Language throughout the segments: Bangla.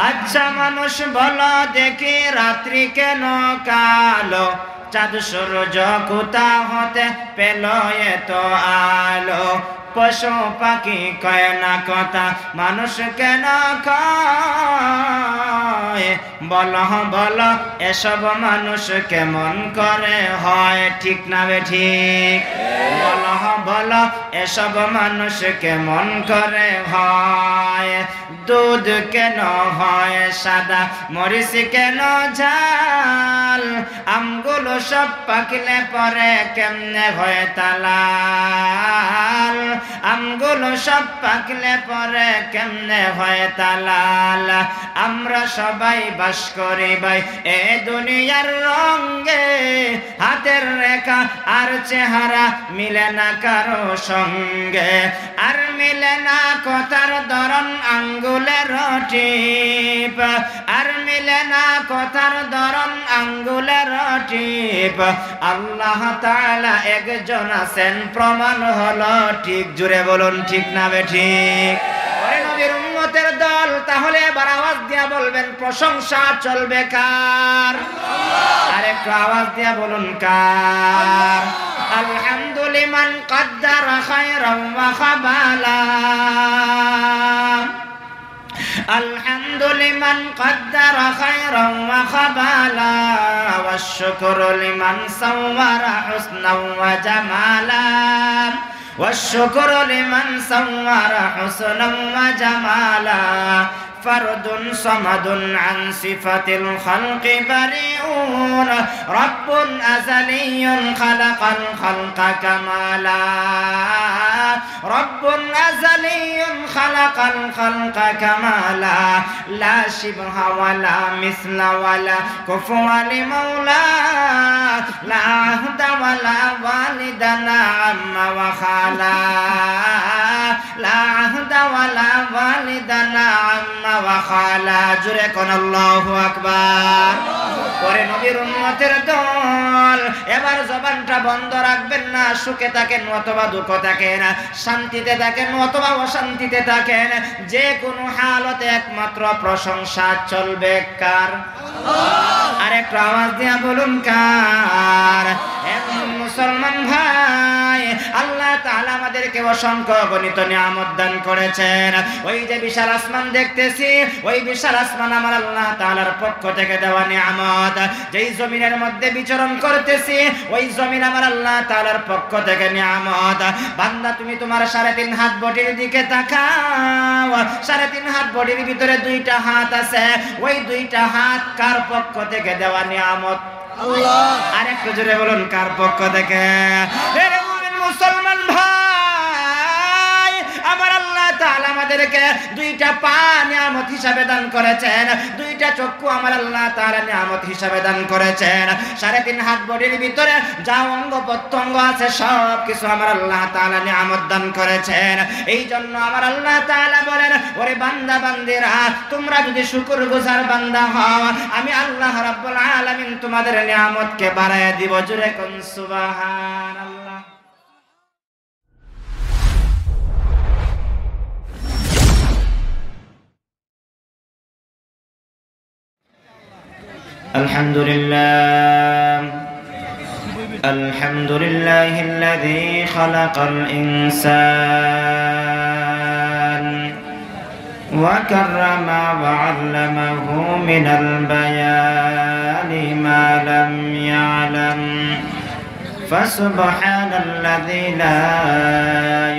আচ্ছা মানুষ বলো দেখি রাত্রি কেন কালো, চাঁদ সূর্য কোথা হতে পেল এত আলো, পশু পাখি কয় না কথা, মানুষ কেন কয়? বলো বলো এসব মানুষ কেমন করে হয়, ঠিক না বেঠিক? বলো বলো এসব মানুষ কেমন করে হয়? দুধ কেন হয় সাদা, মরিচ কেন ঝাল, আমগুলো সব পাকলে পরে কেমনে হয় তালাল, আমগুলো সব পাকলে পরে কেমনে হয় তালাল। আমরা সবাই বাস করি ভাই এ দুনিয়ার রঙে, হাতের রেখা আর চেহারা মিলে না কারো সঙ্গে, আর মিলে না কথার ধরন আঙ্গুলের টিপ, আর মিলে না কথার ধরন আঙ্গুলের টিপ। আল্লাহ তাআলা একজন আছেন প্রমাণ হলো ঠিক, জুড়ে বলুন ঠিক না বেঠিক? ওরে নবীর উম্মতের দল, তাহলে এবার আওয়াজ দিয়া বলবেন প্রশংসা চলবে কার? আর একটু আওয়াজ দিয়া বলুন কার? আলহামদুলিমান কাদ্দারা খায়রান ওয়া খাবালা, আলহামদুলিমান কাদ্দারা খায়রান ওয়া খাবালা, ওয়াশ শুকরু লিমান সাওয়ারা হুসনান ওয়া জামালা, ওয়াশ শুকরু লিমান সাওয়ারা হুসনান ওয়া জামালা। فرد صمد عن صفة الخلق بريئون، رب أزلي خلق الخلق كمالا، رب أزلي خلق الخلق كمالا، لا شبه ولا مثل ولا كفو لمولى، لا عهد ولا والدنا عم وخالا، لا عهد ولا والدنا عم ওয়াখালা। জুড়ে কোন আল্লাহু আকবার। পরে নবীর উম্মতের দল, এবার জবানটা বন্ধ রাখবেন না। সুখে থাকেন অথবা দুঃখ থাকেন, শান্তিতে থাকেন অথবা অশান্তিতে থাকেন, যে কোনো হালতে একমাত্র প্রশংসা চলবে কার? আর একটু আওয়াজ দিয়া বলুন কার? মুসলমান ভাই, আল্লাহ তাআলা আমাদেরকে অসংখ্য গণিত নিয়ামত দান করেছেন। ওই যে বিশাল আসমান দেখতেছি, ওই বিশাল আসমান আমার আল্লাহ তাআলার পক্ষ থেকে দেওয়া নিয়ামত। যেই জমিনের মধ্যে বিচরণ করতেছি, ওই জমিন আমার আল্লাহ তাআলার পক্ষ থেকে নিয়ামত। বান্দা তুমি তোমার 3.5 হাত বডির দিকে তাকাও, 3.5 হাত বডির ভিতরে 2টা হাত আছে, ওই 2টা হাত কার পক্ষ থেকে দেওয়া নিয়ামত? আল্লাহ। আর একটু জোরে বলুন কার পক্ষ থেকে? মুসলমান ভাই, আমার আল্লাহ তাআলা আমাদেরকে 2টা পা নিয়ামত হিসাবে দান করেছেন, 2টা চক্ষু আমার আল্লাহ তাআলা নিয়ামত হিসাবে দান করেছেন। 3.5 হাত বডির ভিতরে যা অঙ্গ প্রত্যঙ্গ আছে সব কিছু আমার আল্লাহ তাআলা নিয়ামত দান করেছেন। এই জন্য আমার আল্লাহ তাআলা বলেন, ওরে বান্দা বান্দিরা, তোমরা যদি শুকরগুজার বান্দা হও, আমি আল্লাহ রাব্বুল আলামিন তোমাদের নিয়ামতকে বাড়ায় দিব। জোরে কোন সুবহানাল্লাহ। الحمد لله، الحمد لله الذي خلق الإنسان وكرم وعلمه من البيان ما لم يعلم، فسبحان الذي لا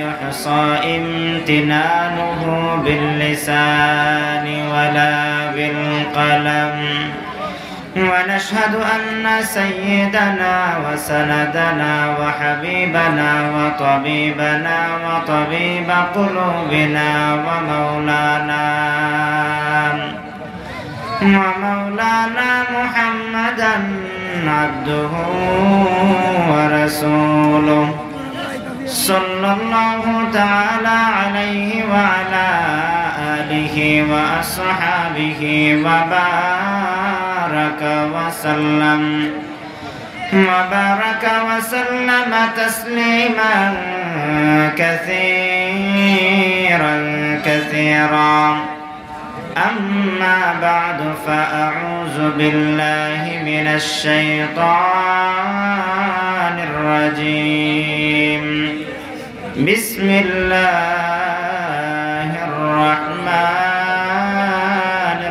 يحصى امتنانه باللسان ولا بالقلم، ونشهد أن سيدنا وسندنا وحبيبنا وطبيبنا وطبيب قلوبنا ومولانا محمدا عبده ورسوله، صلى الله تعالى عليه وعلى آله وأصحابه وبارك وسلم تسليما كثيرا كثيرا. أما بعد فأعوذ بالله من الشيطان الرجيم بسم الله الرحمن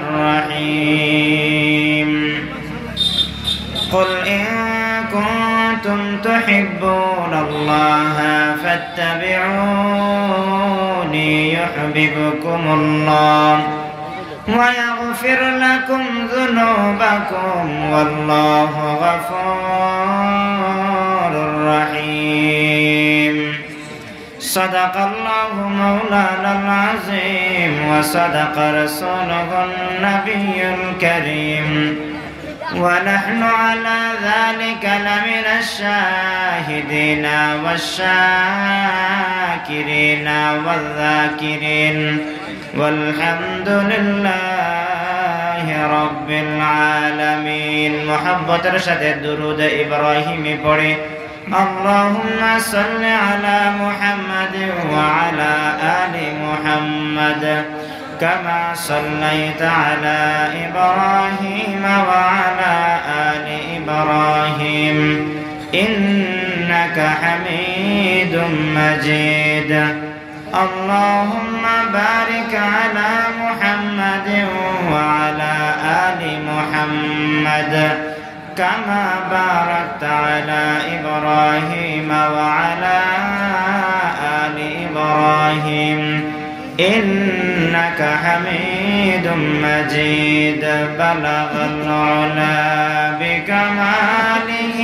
الرحيم قل إن كنتم تحبون الله فاتبعوني يحببكم الله ويغفر لكم ذنوبكم والله غفور رحيم صدق الله مولانا العظيم وصدق رسوله النبي الكريم ونحن على ذلك لمن الشاهدين والشاكرين والذاكرين والحمد لله رب العالمين محبت رشد درود إبراهيم پڑھیں اللهم صل على محمد وعلى آل محمد كما صليت على إبراهيم وعلى آل إبراهيم إنك حميد مجيد اللهم بارك على محمد وعلى آل محمد كما باركت على إبراهيم وعلى آل إبراهيم إنك حميد مجيد بلغ العلا بكماله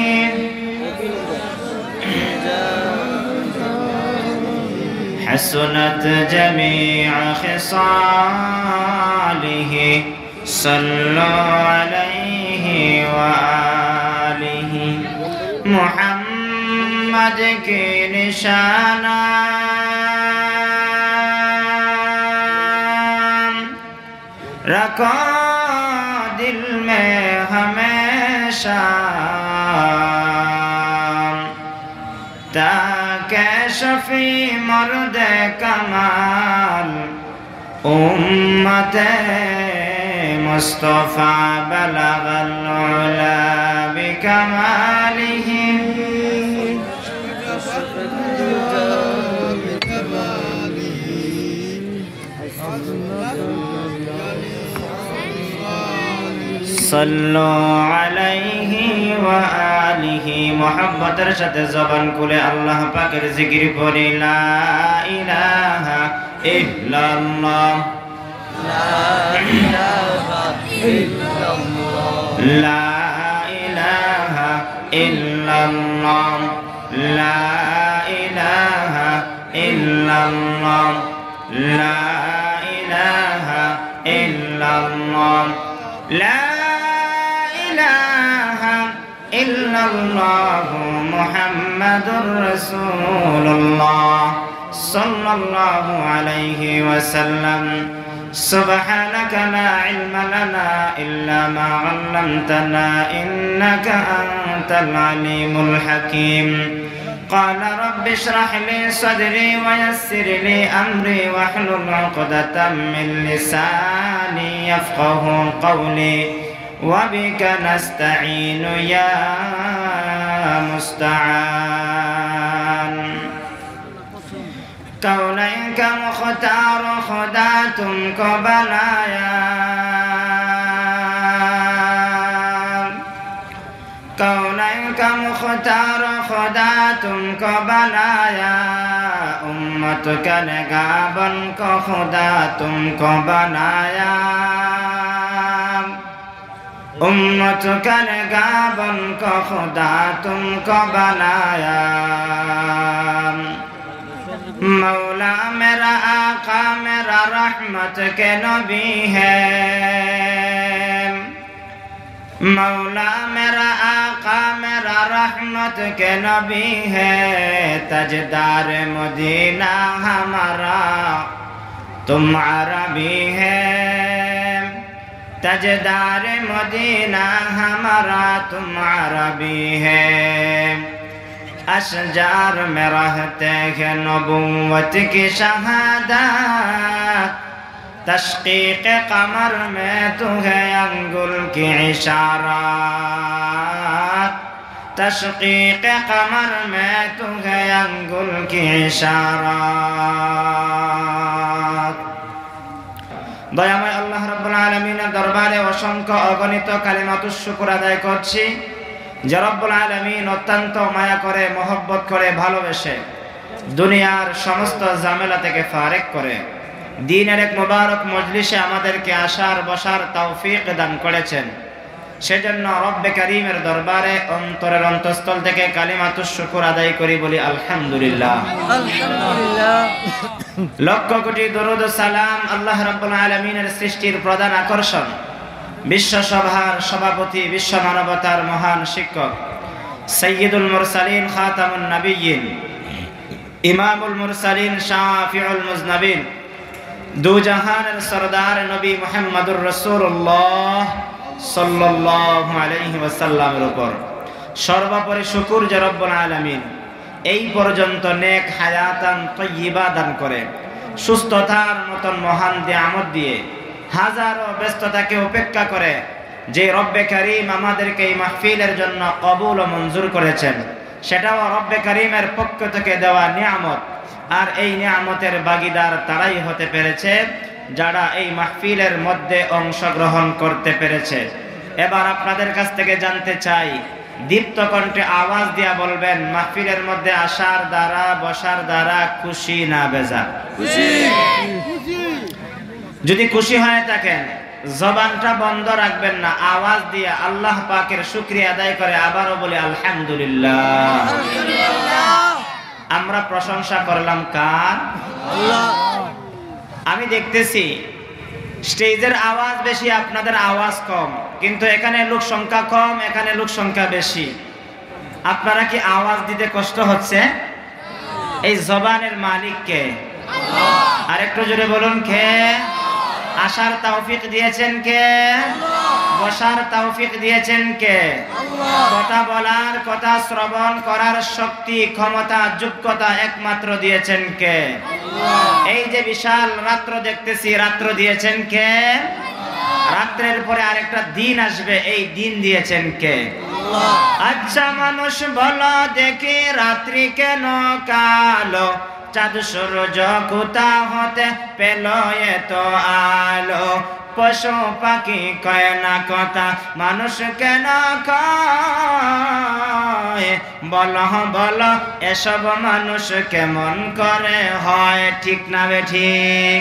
حسنت جميع خصاله صلوا عليه وآله محمد کی نشانہ رکھو دل میں ہمیشہ تاکہ شفیع مرد کمال امت مصطفیٰ بلغ العلا بکمالہ صلوا علیہ وآلہ محبت رشد زبان کھلے اللہ پاکر ذکر پڑھی لا الہ الا اللہ لا الہ الا اللہ لا الہ الا اللہ لا الہ الا اللہ لا الہ الا اللہ لا إلا الله محمد رسول الله صلى الله عليه وسلم سبحانك لا علم لنا إلا ما علمتنا إنك أنت العليم الحكيم قال رب اشرح لي صدري ويسر لي أمري واحلل عقدة من لساني يفقه قولي وبك نستعين يا مستعان کونین کا مختار خدا تم کو بنایا کونین کا مختار خدا تم کو بنایا امت کا نگہبان کو خدا تم کو بنایا امت کا نگہبان کو خدا تم کو بنایا مولا میرا آقا میرا رحمت کے نبی ہے مولا میرا آقا میرا رحمت کے نبی ہے تاجدار مدینہ ہمارا تم عربی ہے تاجدار مدینہ ہمارا تم عربی ہے اشجار میں رہتے ہیں نبوت کی شہادت तशकीक कमर में तू है अंगुल की इशारात, तशकीक कमर में तू है अंगुल की इशारात। দয়াময় আল্লাহ রাব্বুল আলামিনের দরবারে অসংখ্য অগণিত কালিমাতুশ শুকর আদায় করছি যে রব্বুল আলামিন অত্যন্ত মায়া করে, মহব্বত করে, ভালোবেসে দুনিয়ার সমস্ত ঝামেলা থেকে ফারেক করে দ্বীনের এক মুবারক মজলিসে আমাদেরকে আসার বসার তৌফিক দান করেছেন। সেজন্য রব্বে কারীমের দরবারে অন্তরের অন্তঃস্থল থেকে কালিমাতুশ শুকর আদায় করি, বলি আলহামদুলিল্লাহ। আলহামদুলিল্লাহ। লক্ষ কোটি দরুদ ও সালাম আল্লাহ রাব্বুল আলামিনের সৃষ্টির প্রধান আকর্ষণ, বিশ্ব সভার সভাপতি, বিশ্ব মানবতার মহান শিক্ষক, সাইয়্যিদুল মুরসালিন, খাতামুন নবিয়্যিন, ইমামুল মুরসালিন, শাফিউল মুজনাবিন, দু জাহানের সরদার নবী মুহাম্মদুর রাসূলুল্লাহ সাল্লাল্লাহু আলাইহি ওয়াসাল্লামের উপর সর্বোপরি শুকর যে রব্বুল আলামিন এই পর্যন্ত নেক হায়াতান তাইয়্যিবা দান করে, সুস্থতার মতন মহান নিয়ামত দিয়ে হাজারো ব্যস্ততাকে উপেক্ষা করে যে রব্বে কারীম আমাদেরকে এই মাহফিলের জন্য কবুল ও মঞ্জুর করেছেন, সেটাও রব্বে কারীমের পক্ষ থেকে দেওয়া নিয়ামত। আর এই নিয়ামতের ভাগীদার তারাই হতে পেরেছে যারা এই মাহফিলের মধ্যে অংশগ্রহণ করতে পেরেছে। এবার আপনাদের কাছ থেকে জানতে চাই, দীপ্ত কণ্ঠে আওয়াজ দিয়া বলবেন, মাহফিলের মধ্যে আসার দ্বারা, বসার দ্বারা খুশি না বেজার? খুশি। যদি খুশি হয়ে থাকেন জবানটা বন্ধ রাখবেন না, আওয়াজ দিয়ে আল্লাহ পাকের শুকরিয়া আদায় করে আবারও বলি আলহামদুলিল্লাহ। আমরা প্রশংসা করলাম কার? আল্লাহ। আমি দেখতেছি স্টেজের আওয়াজ বেশি, আপনাদের আওয়াজ কম, কিন্তু এখানে লোক সংখ্যা কম, এখানে লোক সংখ্যা বেশি। আপনারা কি আওয়াজ দিতে কষ্ট হচ্ছে? এই জবানের মালিক কে? আর একটু জোরে বলুন কে? আসার তৌফিক দিয়েছেন কে? বসার তৌফিক দিয়েছেন কে? কথা বলার, কথা শ্রবণ করার শক্তি, ক্ষমতা, যোগ্যতা একমাত্র দিয়েছেন কে? এই যে বিশাল রাত্র দেখতেছি, রাত্র দিয়েছেন কে? রাত্রের পরে আরেকটা দিন আসবে, এই দিন দিয়েছেন কে? আচ্ছা মানুষ বলো দেখি, রাত্রি কেন কালো? চাঁদ সূর্য কোথা হতে পেল এত আলো? পশু পাখি কয় না কথা, মানুষ কেন কয়? বলো বলো এসব মানুষ কেমন করে হয়? ঠিক না বেঠিক?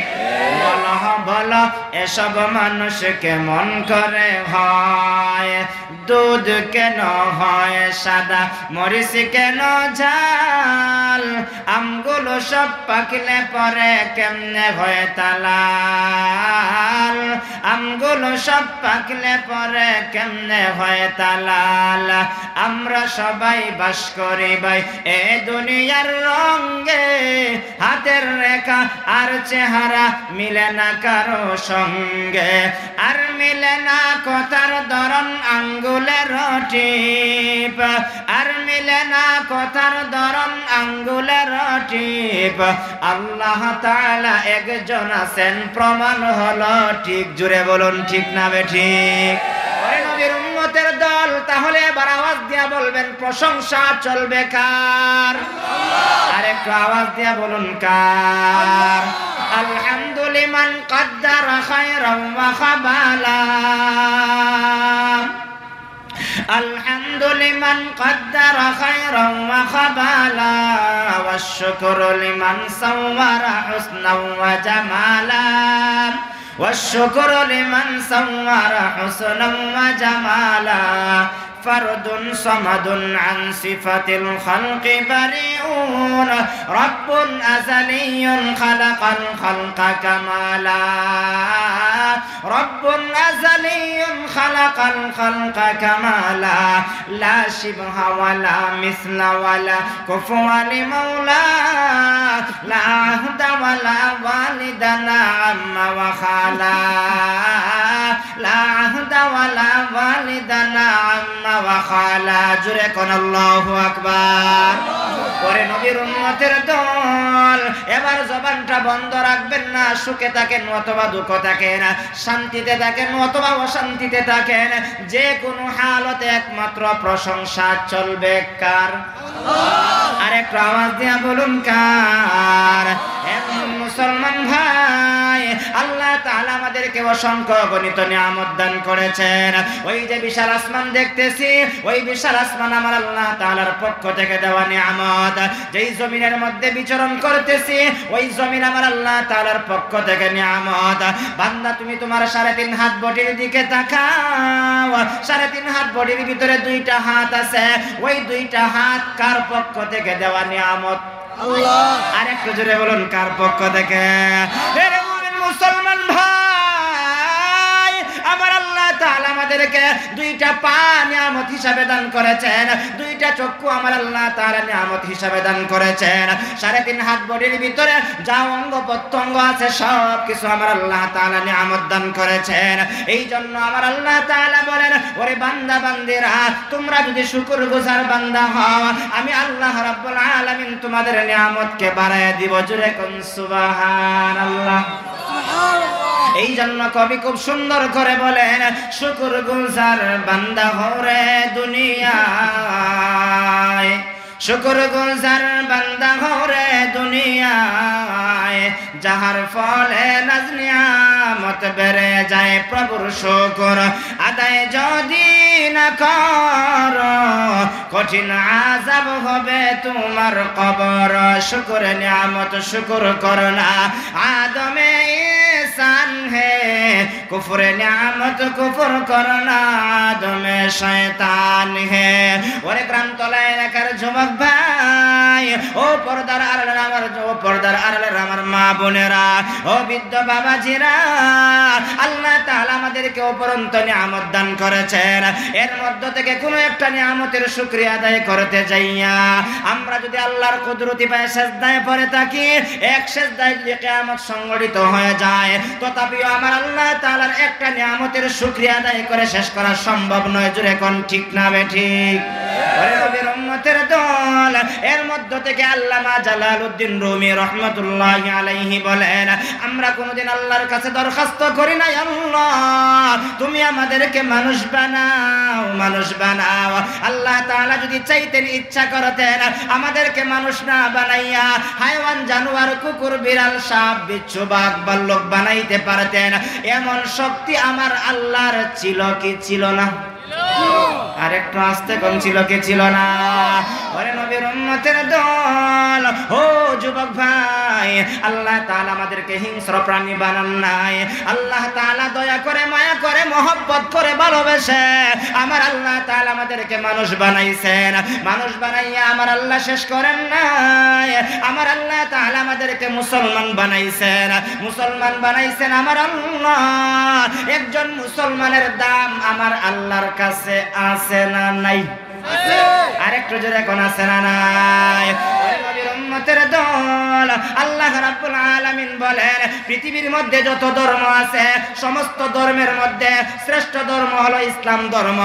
বলো বলো এসব মানুষ কেমন করে হয়? দুধ কেন হয় সাদা, মরিচ কেন ঝাল? আমগুলো সব পাকলে পরে কেমনে হয় তালাল? আমগুলো সব পাকলে পরে কেমনে হয় তালাল? আমরা সবাই বাস করি ভাই এ দুনিয়ার রঙে, হাতের রেখা আর চেহারা মিলে না কারো সঙ্গে, আর মিলে না কথার ধরন আঙ্গুলের টিপ, আর মিলে না কথার ধরন আঙ্গুলের টিপ। আল্লাহ তাআলা একজন আছেন, প্রমাণ হলো ঠিক। জুড়ে বলুন ঠিক না বেঠিক? ওই নবীর উম্মতের দল, তাহলে এবার আওয়াজ দিয়া বলবেন প্রশংসা চলবে কার? আর একটু আওয়াজ দিয়া বলুন কার? আলহামদুলিমান কাদ্দারা খায়রান ওয়া খাবালা, আলহামদুলিমান কাদ্দারা খায়রান ওয়া খাবালা, ওয়াশ শুকরু লিমান সাওয়ারা হুসনান ওয়া জামালা, ওয়াশ শুকরু লিমান সাওয়ারা হুসনান ওয়া জামালা। فرد صمد عن صفة الخلق بريئون، رب أزلي خلق الخلق كمالا، رب أزلي خلق الخلق كمالا، لا شبه ولا مثل ولا كفو لمولى، لا عهد ولا والدنا عم وخالا، لا عهد ولا والدنا عم وخالا। جركن الله أكبر। ওরে নবীর উম্মতের দল, এবার জবানটা বন্ধ রাখবেন না। সুখে থাকেন অথবা দুঃখ থাকেন, শান্তিতে থাকেন অথবা অশান্তিতে থাকেন, যে কোনো হালতে একমাত্র প্রশংসা চলবে কার? আর একটু আওয়াজ দিয়া বলুন কার? মুসলমান ভাই, আল্লাহ তাআলা আমাদেরকে অসংখ্য গণিত নিয়ামত দান করেছেন। ওই যে বিশাল আসমান দেখতেছি, ওই বিশাল আসমান আমার আল্লাহ তাআলার পক্ষ থেকে দেওয়া নিয়ামত। যেই জমিনের মধ্যে বিচরণ করতেছি, ওই জমিন আমার আল্লাহ তাআলার পক্ষ থেকে নিয়ামত। বান্দা তুমি তোমার 3.5 হাত বডির দিকে তাকাও, 3.5 হাত বডির ভিতরে 2টা হাত আছে, ওই 2টা হাত কার পক্ষ থেকে দেওয়া নিয়ামত? আল্লাহ। আর একটু জোরে বলুন কার পক্ষ থেকে? এরে মুমিন মুসলমান ভাই, আমার আল্লাহ তাআলা আমাদেরকে 2টা পা নিয়ামত হিসাবে দান করেছেন, 2টা চক্ষু আমার আল্লাহ তাআলা নিয়ামত হিসাবে দান করেছেন। 3.5 হাত বডির ভিতরে যা অঙ্গ প্রত্যঙ্গ আছে সব কিছু আমার আল্লাহ তাআলা নিয়ামত দান করেছেন। এই জন্য আমার আল্লাহ তাআলা বলেন, ওরে বান্দা বান্দিরা, তোমরা যদি শুকরগুজার বান্দা হও, আমি আল্লাহ রাব্বুল আলামিন তোমাদের নিয়ামতকে বাড়ায় দিব। জোরে কোন সুবহানাল্লাহ। এই জন্য কবি খুব সুন্দর করে বলেন, শুকরগুজার বান্দা হরে দুনিয়ায়, শুকরগুজার বান্দা হরে দুনিয়ায়, যাহার ফলে নাজ নিয়ামত বেড়ে যায়। প্রভুর শুকর আদায় যদি না কর, কঠিন আযাব হবে তোমার কবর। শুকর নিয়ামত শুকর করনা, আদমে ইহসান হে, কুফরে নিয়ামত কুফর করনা, আদমে শয়তান হে। ওরে গ্রামতলা এলাকার যুবক ভাই, ও পর্দার আড়ালের আমার, ও পর্দার আড়ালের আমার মা বোনেরা, ও বৃদ্ধ বাবাজিরা, আল্লাহ তাআলা আমাদেরকে অপরন্ত নিয়ামত দান করেছেন। এর মধ্য থেকে কোনো একটা নিয়ামতের শুকরিয়া আদায় করতে যাইয়া আমরা যদি আল্লাহর কুদরতি পায়ে সিজদায় পড়ে থাকি, এক সিজদায় যদি কিয়ামত সংগঠিত হয়ে যায়, তথাপিও আমার আল্লাহ তাআলার একটা নিয়ামতের শুকরিয়া আদায় করে শেষ করা সম্ভব নয়। জোরে কোন ঠিক না বেঠিক? ওরে নবীর উম্মতের দল, এর মধ্য থেকে আল্লামা জালালউদ্দিন রুমি রাহমাতুল্লাহি আলাইহি বলেন, আমরা কোনদিন আল্লাহর কাছে দরখাস্ত করি না, আল্লাহ তুমি আমাদেরকে মানুষ বানাও, মানুষ বানাও। আল্লাহ তাআলা যদি চাইতেন, ইচ্ছা করতেন, আমাদেরকে মানুষ না বানাইয়া হায়াওয়ান, জানোয়ার, কুকুর, বিড়াল, সাপ, বিচ্ছু, বাঘ, ভাল্লুক বানাইতে পারতেন। এমন শক্তি আমার আল্লাহর ছিল কি ছিল না? আর একটু আস্তে কোন ছিল কি ছিল না? ওরে নবীর উম্মতের দল, ও যুবক ভাই, আল্লাহ তাআলা আমাদেরকে হিংস্র প্রাণী বানান নাই। আল্লাহ তাআলা দয়া করে, মায়া করে, মহব্বত করে, ভালোবেসে আমার আল্লাহ তাআলা আমাদেরকে মানুষ বানাইছেন। মানুষ বানাইয়া আমার আল্লাহ শেষ করেন নাই। আমার আল্লাহ তাআলা আমাদেরকে মুসলমান বানাইছেন। মুসলমান বানাইছেন আমার আল্লাহ। একজন মুসলমানের দাম আমার আল্লাহর কাছে আছে না নাই? আছে। আরেকটু জোরে কোন আছে না নাই? নবীর উম্মতের দল, আল্লাহ রাব্বুল আলামিন বলেন, পৃথিবীর মধ্যে যত ধর্ম আছে, সমস্ত ধর্মের মধ্যে শ্রেষ্ঠ ধর্ম হলো ইসলাম ধর্ম।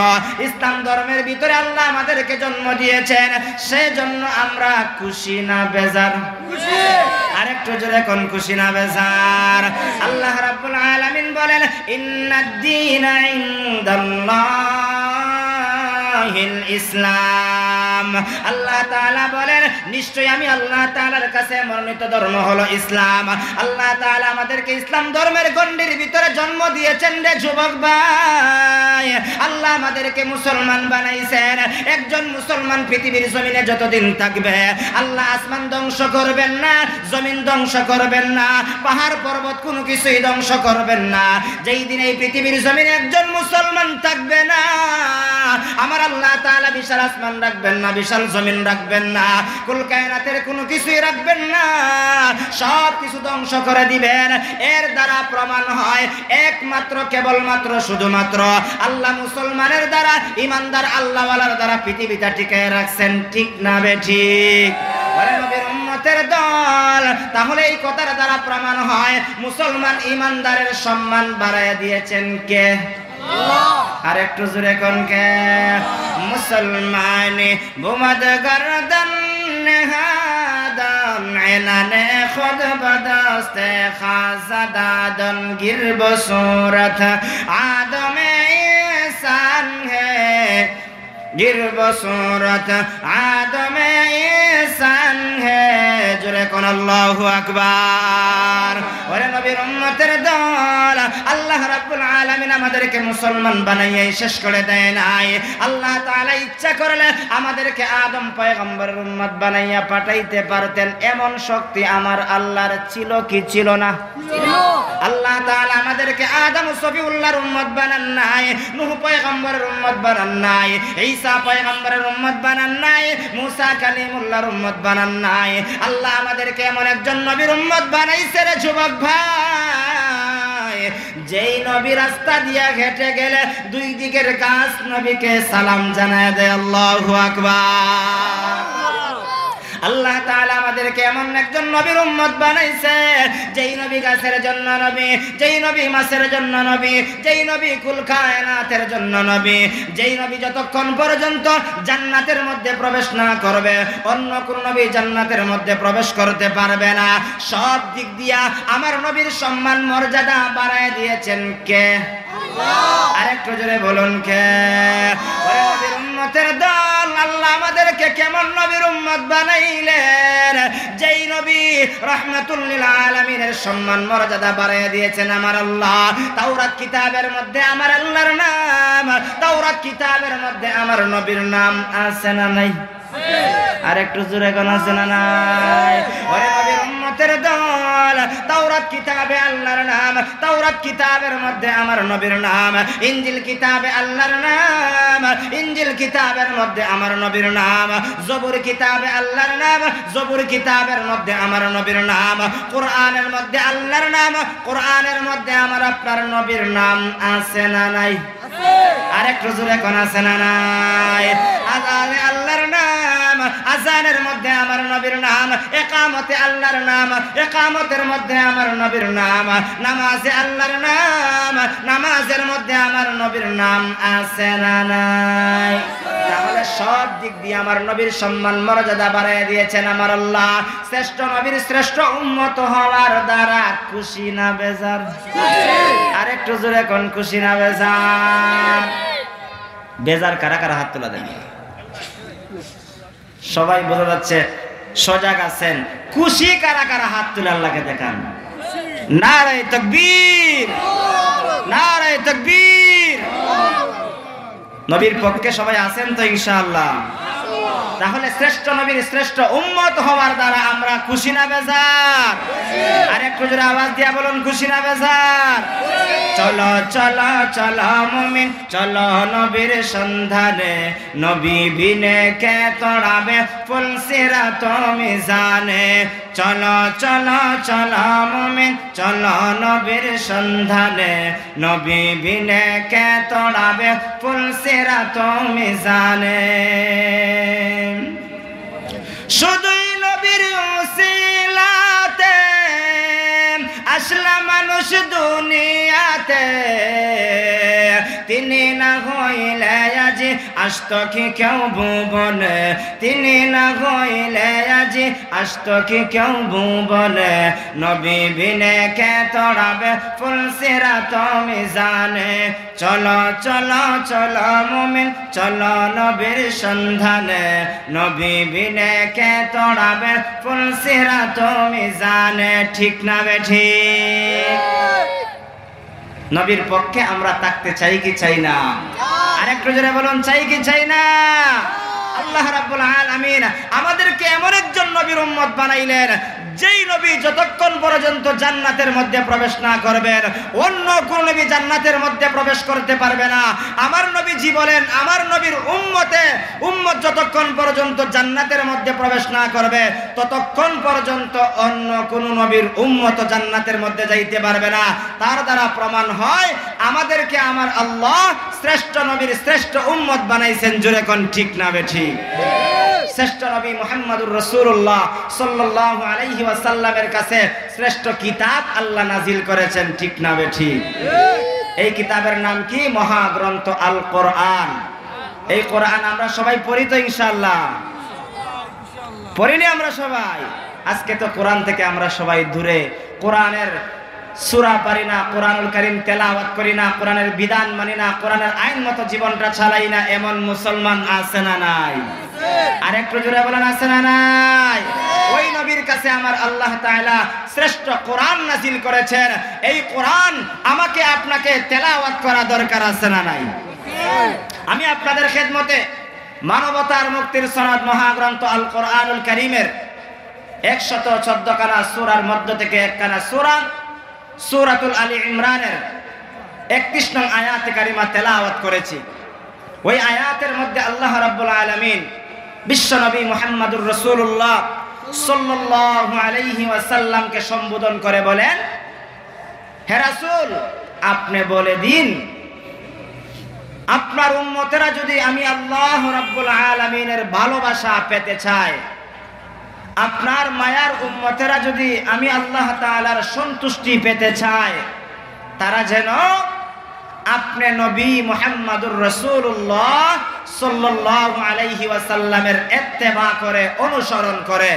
ইসলাম ধর্মের ভিতরে আল্লাহ আমাদেরকে জন্ম দিয়েছেন, সেজন্য আমরা খুশি না বেজার? খুশি। আরেকটু জোরে কোন খুশি না বেজার? আল্লাহ রাব্বুল আলামিন বলেন, ইন্নাদ-দীনা ইনদাল্লাহিল ইসলাম। আল্লাহ তাআলা বলেন, নিশ্চয় আমি আল্লাহ তাআলার কাছে মনোনীত ধর্ম হলো ইসলাম। আল্লাহ তাআলা আমাদেরকে ইসলাম ধর্মের গণ্ডির ভিতরে জন্ম দিয়েছেন রে যুবক ভাই। আল্লাহ আমাদেরকে মুসলমান বানাইছেন। একজন মুসলমান পৃথিবীর জমিনে যতদিন থাকবে, আল্লাহ আসমান ধ্বংস করবেন না, জমিন ধ্বংস করবেন না, পাহাড় পর্বত কোনো কিছুই ধ্বংস করবেন না। যেই দিন এই পৃথিবীর জমিনে একজন মুসলমান থাকবে না, আমার আল্লাহ তাআলা বিশাল আসমান রাখবেন না, বিশাল জমিন রাখবেন না, কুল কায়নাতের কোনো কিছুই রাখবেন না, সব কিছু ধ্বংস করে দিবেন। এর দ্বারা প্রমাণ হয় একমাত্র, কেবলমাত্র, শুধুমাত্র আল্লাহ মুসলমানের দ্বারা, ইমানদার আল্লাহওয়ালার দ্বারা পৃথিবীটা টিকায় রাখছেন। ঠিক না বেঠিক? ওরে নবীর উম্মতের দল, তাহলে এই কথার দ্বারা প্রমাণ হয় মুসলমান ইমানদারের সম্মান বাড়ায় দিয়েছেন কে? আর একটু জোরে কোন কে? মুসলমানে বুমাদ গর্দন نهادم عنان خود بدست خازدادن گر بصورت آدم انسان ہے گر بصورت آدم انسان ہے জোরে কোন আল্লাহু আকবার। ওরে নবীর উম্মতের দল, আল্লাহ রাব্বুল আলামিন আমাদেরকে মুসলমান বানাইয়ে শেষ করে দেয় নাই। আল্লাহ তাআলা ইচ্ছা করলে আমাদেরকে আদম পয়গম্বরের উম্মত বানাইয়া পাঠাইতে পারতেন, এমন শক্তি আমার আল্লাহর ছিল কি ছিল না? ছিল। আল্লাহ তাআলা আমাদেরকে আদম সফিউল্লাহর উম্মত বানান নাই, নূহ পয়গম্বরের উম্মত বানান নাই, ঈসা পয়গম্বরের উম্মত বানান নাই, মুসা কালিমুল্লাহর উম্মত বানান নাই। আল্লাহ আমাদেরকে এমন একজন নবীর উম্মত বানাইছে রে যুবক ভাই, যেই নবী রাস্তা দিয়া হেঁটে গেলে দুই দিকের গাছ নবীকে সালাম জানায় দেয়। আল্লাহু আকবার। আল্লাহ তাআলা আমাদেরকে এমন একজন নবীর উম্মত বানাইছে, যেই নবী গাছের জন্য নবী, যেই নবী মাছের জন্য নবী, যেই নবী কুল কায়নাতের জন্য নবী, যেই নবী যতক্ষণ পর্যন্ত জান্নাতের মধ্যে প্রবেশ না করবে অন্য কোন নবী জান্নাতের মধ্যে প্রবেশ করতে পারবে না। সব দিক দিয়া আমার নবীর সম্মান মর্যাদা বাড়ায় দিয়েছেন কে? আল্লাহ। আরেকটু জোরে বলুন কে? ওরে নবীর উম্মতের দল, আল্লাহ আমাদেরকে কেমন নবীর উম্মত বানাইলেন, যেই নবী রাহমাতুল লিল আলামিনের সম্মান মর্যাদা বাড়ায় দিয়েছেন আমার আল্লাহ। তাওরাত কিতাবের মধ্যে আমার আল্লাহর নাম, তাওরাত কিতাবের মধ্যে আমার নবীর নাম আছে না নাই? আর একটু জোরে কোন আছে না নাই? ওরে নবীর উম্মতের দল, তাওরাত কিতাবে আল্লাহর নাম, তাওরাত কিতাবের মধ্যে আমার নবীর নাম, ইনজিল কিতাবে আল্লাহর নাম, ইনজিল কিতাবের মধ্যে আমার নবীর নাম, জবুর কিতাবে আল্লাহর নাম, জবুর কিতাবের মধ্যে আমার নবীর নাম, কোরআনের মধ্যে আল্লাহর নাম, কোরআনের মধ্যে আমার আপনার নবীর নাম আছে না নাই? আরেকটু জোরে কোন আছে না নাই? আযানে আল্লাহর নাম, আযানের মধ্যে আমার নবীর নাম, ইকামতে আল্লাহর নাম, ইকামতের মধ্যে আমার নবীর নাম, নামাজে আল্লাহর নাম, নামাজের মধ্যে আমার নবীর নাম আছে না নাই? তাহলে সব দিক দিয়ে আমার নবীর সম্মান মর্যাদা বাড়ায় দিয়েছেন আমার আল্লাহ। শ্রেষ্ঠ নবীর শ্রেষ্ঠ উম্মত হওয়ার দ্বারা খুশি না বেজার? আরেকটু জোরে কোন খুশি না বেজার? বেজার কারা কারা হাত তোলা দেন? সবাই বোঝা যাচ্ছে সজাগ আছেন। খুশি কারা কারা হাত তুলে আল্লাহকে দেখান। নারায়ে তাকবীর, নারায়ে তাকবীর। নবীর পক্ষে সবাই আছেন তো ইনশাআল্লাহ? তাহলে শ্রেষ্ঠ নবীর শ্রেষ্ঠ উম্মত হওয়ার দ্বারা আমরা খুশি না বেজার? আর একটু জোরে আওয়াজ দিয়া বলুন খুশি না বেজার? চলো চলো চলো মুমিন চলো নবীর সন্ধানে, নবী বিনে কে তোড়াবে ফুল সিরাত মিজানে। চলো চলো চলো মুমিন চলো নবীর সন্ধানে, নবী বিনে কে তোড়াবে ফুল সিরাত মিজানে। শুধুই নবীর উসিলাতে আসলা মানুষ দুনিয়াতে, তিনি না হইলে আজি আসত কি কেউ ভুবনে, তিনি না হইলে আজি আসত কি কেউ ভুবনে। নবী বিনে কে তোড়াবে ফুল সিরাত মিজানে। চলো চলো চলো মুমিন চলো নবীর সন্ধানে, নবী বিনে কে তোড়াবে ফুল সিরাত মিজানে। ঠিক না বেঠিক? নবীর পক্ষে আমরা থাকতে চাই কি চাই না? আরেকটু জোরে বলুন চাই কি চাই না? আল্লাহ রাব্বুল আলামিন আমাদেরকে এমন একজন নবীর উম্মত বানাইলেন, যেই নবী যতক্ষণ পর্যন্ত জান্নাতের মধ্যে প্রবেশ না করবেন অন্য কোন নবী জান্নাতের মধ্যে প্রবেশ করতে পারবে না। আমার নবীজি বলেন, আমার নবীর উম্মত যতক্ষণ পর্যন্ত জান্নাতের মধ্যে প্রবেশ না করবে ততক্ষণ পর্যন্ত অন্য কোন নবীর উম্মত জান্নাতের মধ্যে যাইতে পারবে না। তার দ্বারা প্রমাণ হয় আমাদেরকে আমার আল্লাহ শ্রেষ্ঠ নবীর শ্রেষ্ঠ উম্মত বানাইছেন। জোরে কোন ঠিক না বেঠিক? শ্রেষ্ঠ নবী মুহাম্মদুর রাসূলুল্লাহ সাল্লাল্লাহু আলাইহি ওয়াসাল্লামের কাছে শ্রেষ্ঠ কিতাব আল্লাহ নাজিল করেছেন। ঠিক না বেঠিক? এই কিতাবের নাম কি? মহাগ্রন্থ আল কোরআন। এই কোরআন আমরা সবাই পড়ি তো ইনশাআল্লাহ? পড়িনি আমরা সবাই? আজকে তো কোরআন থেকে আমরা সবাই দূরে, কোরআনের সূরা পারি না, কোরআনুল কারীম তেলাওয়াত করি না, কোরআনের বিধান মানি না, কোরআনের আইন মতো জীবনটা চালাই না, এমন মুসলমান আছে না নাই? আর একটু জোরে বলেন আছে না নাই? ওই নবীর কাছে আমার আল্লাহ তাআলা শ্রেষ্ঠ কোরআন নাযিল করেছেন। এই কোরআন আমাকে আপনাকে তেলাওয়াত করা দরকার আছে না নাই? আমি আপনাদের খেদমতে মানবতার মুক্তির সনদ মহাগ্রন্থ আল কোরআনুল কারীমের 114 খানা সূরার মধ্য থেকে একখানা সূরা সূরাতুল আলী ইমরানের 31 নং আয়াতে কারিমা তেলাওয়াত করেছি। ওই আয়াতের মধ্যে আল্লাহ রাব্বুল আলামিন বিশ্বনবী মুহাম্মদুর রাসূলুল্লাহ সাল্লাল্লাহু আলাইহি ওয়াসাল্লামকে সম্বোধন করে বলেন, হে রাসূল, আপনি বলে দিন আপনার উম্মতেরা যদি আমি আল্লাহ রাব্বুল আলামিনের ভালোবাসা পেতে চায়, আপনার মায়ার উম্মতেরা যদি আমি আল্লাহ তাআলার সন্তুষ্টি পেতে চায়, তারা যেন আপনি নবী মুহাম্মদুর রাসূলুল্লাহ সাল্লাল্লাহু আলাইহি ওয়াসাল্লামের ইত্তেবা করে, অনুসরণ করে।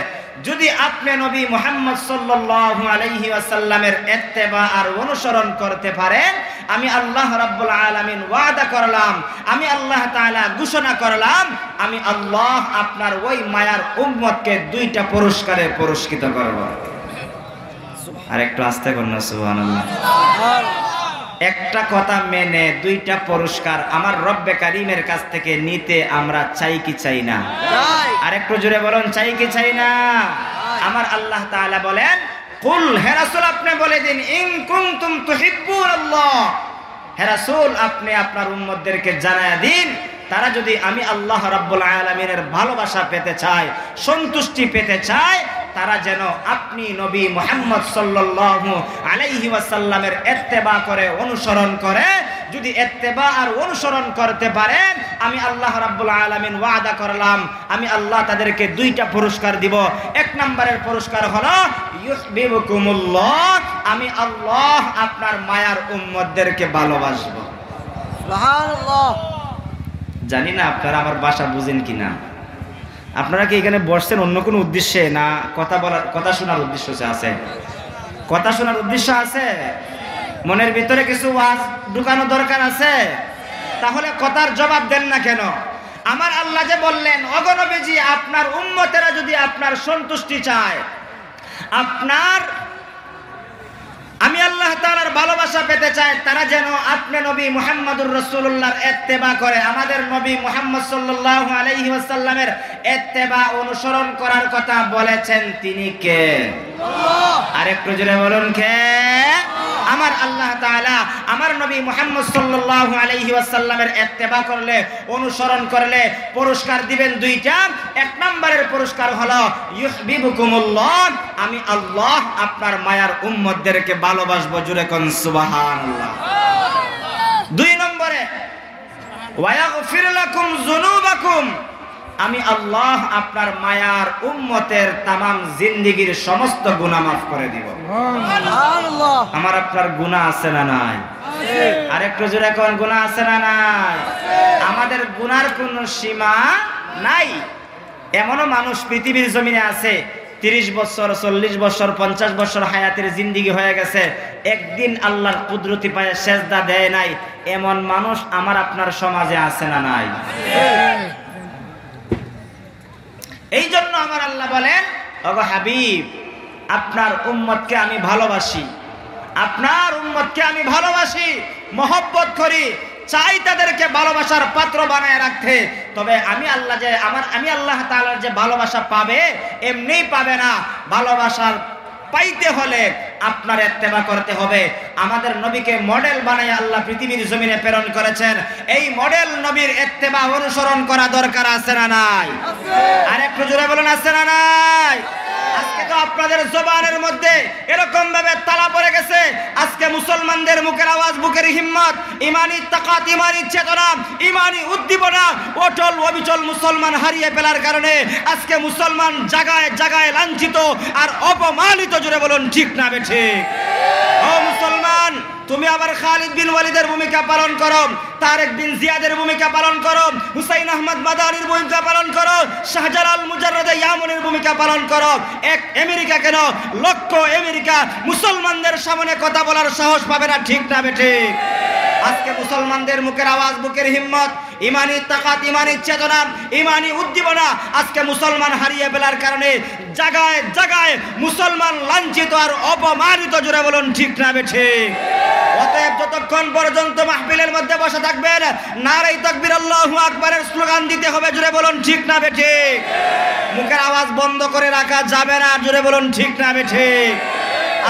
যদি আপনি নবী মুহাম্মদ সাল্লাল্লাহু আলাইহি ওয়াসাল্লামের ইত্তেবা আর অনুসরণ করতে পারেন, আমি আল্লাহ রাব্বুল আলামিন ওয়াদা করলাম, আমি আল্লাহ তাআলা ঘোষণা করলাম, আমি আল্লাহ আপনার ওই মায়ার উম্মতকে 2টা পুরস্কারে পুরস্কৃত করব। আর একটু আস্তে করুন সুবহানাল্লাহ। একটা কথা মেনে 2টা পুরস্কার আমার রব্বে কারীমের কাছ থেকে নিতে আমরা চাই কি চাই না? আর একটু জোরে বলুন, চাই কি চাই না? আমার আল্লাহ তাআলা বলেন, কুল, হে রাসূল আপনি বলে দিন, ইন কুনতুম তুহিব্বুনাল্লাহ, হে রাসূল আপনি আপনার উম্মতদেরকে জানায়া দিন, তারা যদি আমি আল্লাহ রাব্বুল আলামিনের ভালোবাসা পেতে চায়, সন্তুষ্টি পেতে চায়, তারা যেন আপনি নবী মুহাম্মদ সাল্লাল্লাহু আলাইহি ওয়াসাল্লামের ইত্তেবা করে, অনুসরণ করে। যদি ইত্তেবা আর অনুসরণ করতে পারেন, আমি আল্লাহ রাব্বুল আলামিন ওয়াদা করলাম, আমি আল্লাহ তাদেরকে 2টা পুরস্কার দিব। 1 নম্বরের পুরস্কার হলো ইউহিব্বুকুমুল্লাহ, আমি আল্লাহ আপনার মায়ার উম্মতদেরকে ভালোবাসবো। সুবহানাল্লাহ। জানি না আপনারা আমার ভাষা বুঝেন কিনা। আপনারা কি এখানে বসছেন অন্য কোনো উদ্দেশ্যে, না কথা শোনার উদ্দেশ্য আছে? কথা শোনার উদ্দেশ্য আছে? মনের ভিতরে কিছু ওয়াজ ঢুকানো দরকার আছে? তাহলে কথার জবাব দেন না কেন? আমার আল্লাহ যে বললেন, ওগো নবীজি আপনার উম্মতেরা যদি আপনার সন্তুষ্টি চায়, আপনার আমি আল্লাহ তাআলার ভালোবাসা পেতে চায়, তারা যেন আপনি নবী মুহাম্মদুর রাসূলুল্লাহর ইত্তেবা করে। আমাদের নবী মুহাম্মদ সাল্লাল্লাহু আলাইহি ওয়াসাল্লামের ইত্তেবা অনুসরণ করার কথা বলেছেন তিনি কে? আল্লাহ। আর একটু জোরে বলুন, কে? আমার আল্লাহ তাআলা আমার নবী মুহাম্মদ সাল্লাল্লাহু আলাইহি ওয়াসাল্লামের ইত্তেবা করলে, অনুসরণ করলে পুরস্কার দিবেন 2টা। 1 নম্বরের পুরস্কার হলো ইউহিব্বুকুমুল্লাহ, আমি আল্লাহ আপনার মায়ার উম্মতদেরকে ভালোবাসবো। জোরে কোন সুবহানাল্লাহ। 2 নম্বরে ওয়ায়াগফির লাকুম যুনুবাকুম, আমি আল্লাহ আপনার মায়ার উম্মতের তামাম জিন্দেগীর সমস্ত গুনাহ মাফ করে দিব। সুবহানাল্লাহ। আমার আপনার গুনাহ আছে না নাই? আর একটু জোরে কোন গুনাহ আছে না নাই? আমাদের গুনার কোনো সীমা নাই। এমনও মানুষ পৃথিবীর জমিনে আছে 30 বছর, 40 বছর, 50 বছর হায়াতের জিন্দেগি হয়ে গেছে, একদিন আল্লাহর কুদরতি পায়ে সেজদা দেয় নাই। এমন মানুষ আমার আপনার সমাজে আছে না নাই? এই জন্য আমার আল্লাহ বলেন, ওগো হাবিব আপনার উম্মতকে আমি ভালোবাসি, আপনার উম্মতকে আমি ভালোবাসি, মহব্বত করি, চাই তাদেরকে ভালোবাসার পাত্র বানায় রাখতে। তবে আমি আল্লাহ যে আমি আল্লাহ তাআলার যে ভালোবাসা পাবে, এমনিই পাবে না। ভালোবাসার পাইতে হলে আপনার ইত্তেবা করতে হবে। আমাদের নবীকে মডেল বানায় আল্লাহ পৃথিবীর জমিনে প্রেরণ করেছেন। এই মডেল নবীর ইত্তেবা অনুসরণ করা দরকার আছে না নাই? আর একটু জোরে বলুন, আছে না নাই? আজকে তো আপনাদের জবানের মধ্যে এরকম ভাবে তালা পড়ে গেছে, আজকে মুসলমানদের মুখের আওয়াজ, বুকের হিম্মত, ইমানি তাকাত, ইমানি চেতনা, ইমানি উদ্দীপনা অটল অবিচল মুসলমান হারিয়ে ফেলার কারণে আজকে মুসলমান জায়গায় জায়গায় লাঞ্ছিত আর অপমানিত। জোরে বলুন ঠিক না বেঠিক? ও মুসলমান, তুমি আবার খালিদ বিন ওয়ালিদের ভূমিকা পালন করো, তারেক বিন জিয়াদের ভূমিকা পালন করো, হুসাইন আহমদ মাদানির ভূমিকা পালন করো, শাহজালাল মুজাররদে ইয়ামনের ভূমিকা পালন করো। এক আমেরিকা কেন, লক্ষ আমেরিকা মুসলমানদের সামনে কথা বলার সাহস পাবে না, ঠিক না বেঠিক? আজকে মুসলমানদের মুখের আওয়াজ, বুকের হিম্মত, ইমানি তাকাত, ইমানি চেতনা, ইমানি উদ্দীপনা আজকে মুসলমান হারিয়ে ফেলার কারণে জায়গায় জায়গায় মুসলমান লাঞ্ছিত আর অপমানিত, জোরে বলুন ঠিক না বেঠিক? অতএব যতক্ষণ পর্যন্ত মাহফিলের মধ্যে বসে থাকবেন, নারায়ে তাকবীর আল্লাহু আকবারের স্লোগান দিতে হবে, জোরে বলুন ঠিক না বেঠিক? মুখের আওয়াজ বন্ধ করে রাখা যাবে না, জোরে বলুন ঠিক না বেঠিক?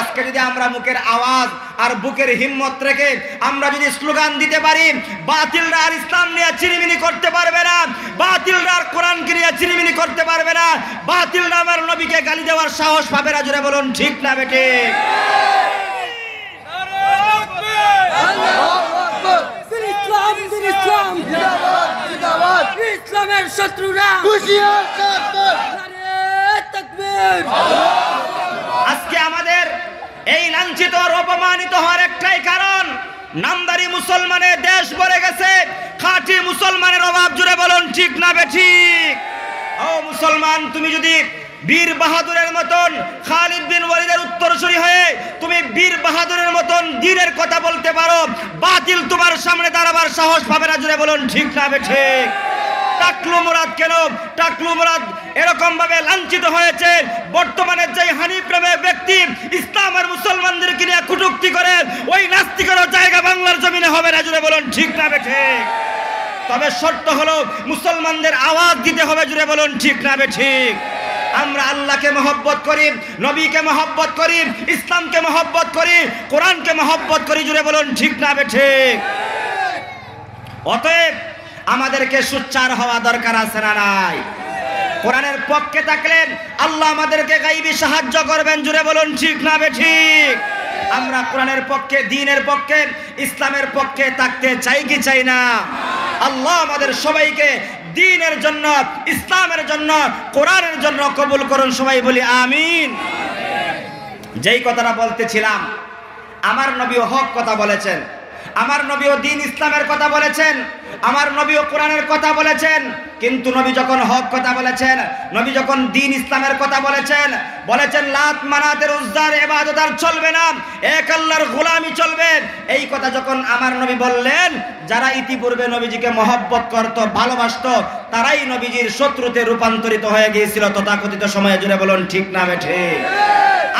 আজকে যদি আমরা মুখের আওয়াজ আর বুকের হিম্মত রেখে আমরা যদি স্লোগান দিতে পারি, বাতিলরা আর ইসলাম নিয়ে চিনিমিনি করতে পারবে না, বাতিলরা আর কোরআনকে নিয়ে চিনিমিনি করতে পারবে না, বাতিলরা আমার নবীকে গালি দেওয়ার সাহস পাবে না, জোরে বলুন ঠিক না বেঠিক? ইসলামের শত্রুরা আজকে আমাদের এই লাঞ্ছিত আর অপমানিত হওয়ার একটাই কারণ, নামদারি মুসলমানের দেশ ভরে গেছে, খাঁটি মুসলমানের অভাব, জুড়ে বলুন ঠিক না বেঠিক? ও মুসলমান, তুমি যদি বীর বাহাদুরের মতন খালিদ বিন ওয়ালিদের উত্তরসূরি হয়ে তুমি বীর বাহাদুরের মতন দ্বীনের কথা বলতে পারো, বাতিল তোমার সামনে দাঁড়াবার সাহস পাবে না, জুড়ে বলুন ঠিক না বেঠিক? টাকলু মুরাদ কেন, টাকলু মুরাদ এরকম ভাবে লাঞ্ছিত হয়েছে, বর্তমানে যে হানিফ প্রেমী ব্যক্তি ইসলাম আর মুসলমানদেরকে নিয়ে কটূক্তি করে, ওই নাস্তিকেরও জায়গা বাংলার জমিনে হবে না, জুড়ে বলুন ঠিক না বেঠিক? তবে শর্ত হলো মুসলমানদের আওয়াজ দিতে হবে, জুড়ে বলুন ঠিক না বেঠিক? আমরা আল্লাহকে মহব্বত করি, নবীকে মহব্বত করি, ইসলামকে মহব্বত করি, কোরআনকে মহব্বত করি, জুড়ে বলুন ঠিক না বেঠিক? অতএব আমাদেরকে সোচ্চার হওয়া দরকার আছে না নাই? কোরআনের পক্ষে থাকলেন আল্লাহ আমাদেরকে গাইবি সাহায্য করবেন, জুড়ে বলুন ঠিক না বেঠিক? আমরা কোরআনের পক্ষে, দ্বীনের পক্ষে, ইসলামের পক্ষে থাকতে চাই কি চাই না? আল্লাহ আমাদের সবাইকে দ্বীনের জন্য, ইসলামের জন্য, কোরআনের জন্য কবুল করুন, সবাই বলি আমিন। যেই কথাটা বলতেছিলাম, আমার নবীও হক কথা বলেছেন, আমার নবীও দ্বীন ইসলামের কথা বলেছেন, আমার নবীও কোরআনের কথা বলেছেন, কিন্তু নবী যখন হক কথা বলেছেন, নবী যখন দ্বীন ইসলামের কথা বলেছেন, বলেছেন লাত মানাতের উজ্জার ইবাদত আর চলবে না, এক আল্লাহর গোলামি চলবে। এই কথা যখন আমার নবী বললেন, যারা ইতিপূর্বে নবীজিকে মহব্বত করত, ভালোবাসতো, তারাই নবীজির শত্রুতে রূপান্তরিত হয়ে গিয়েছিল তথাকথিত সময়ে, জুড়ে বলুন ঠিক না বেঠিক?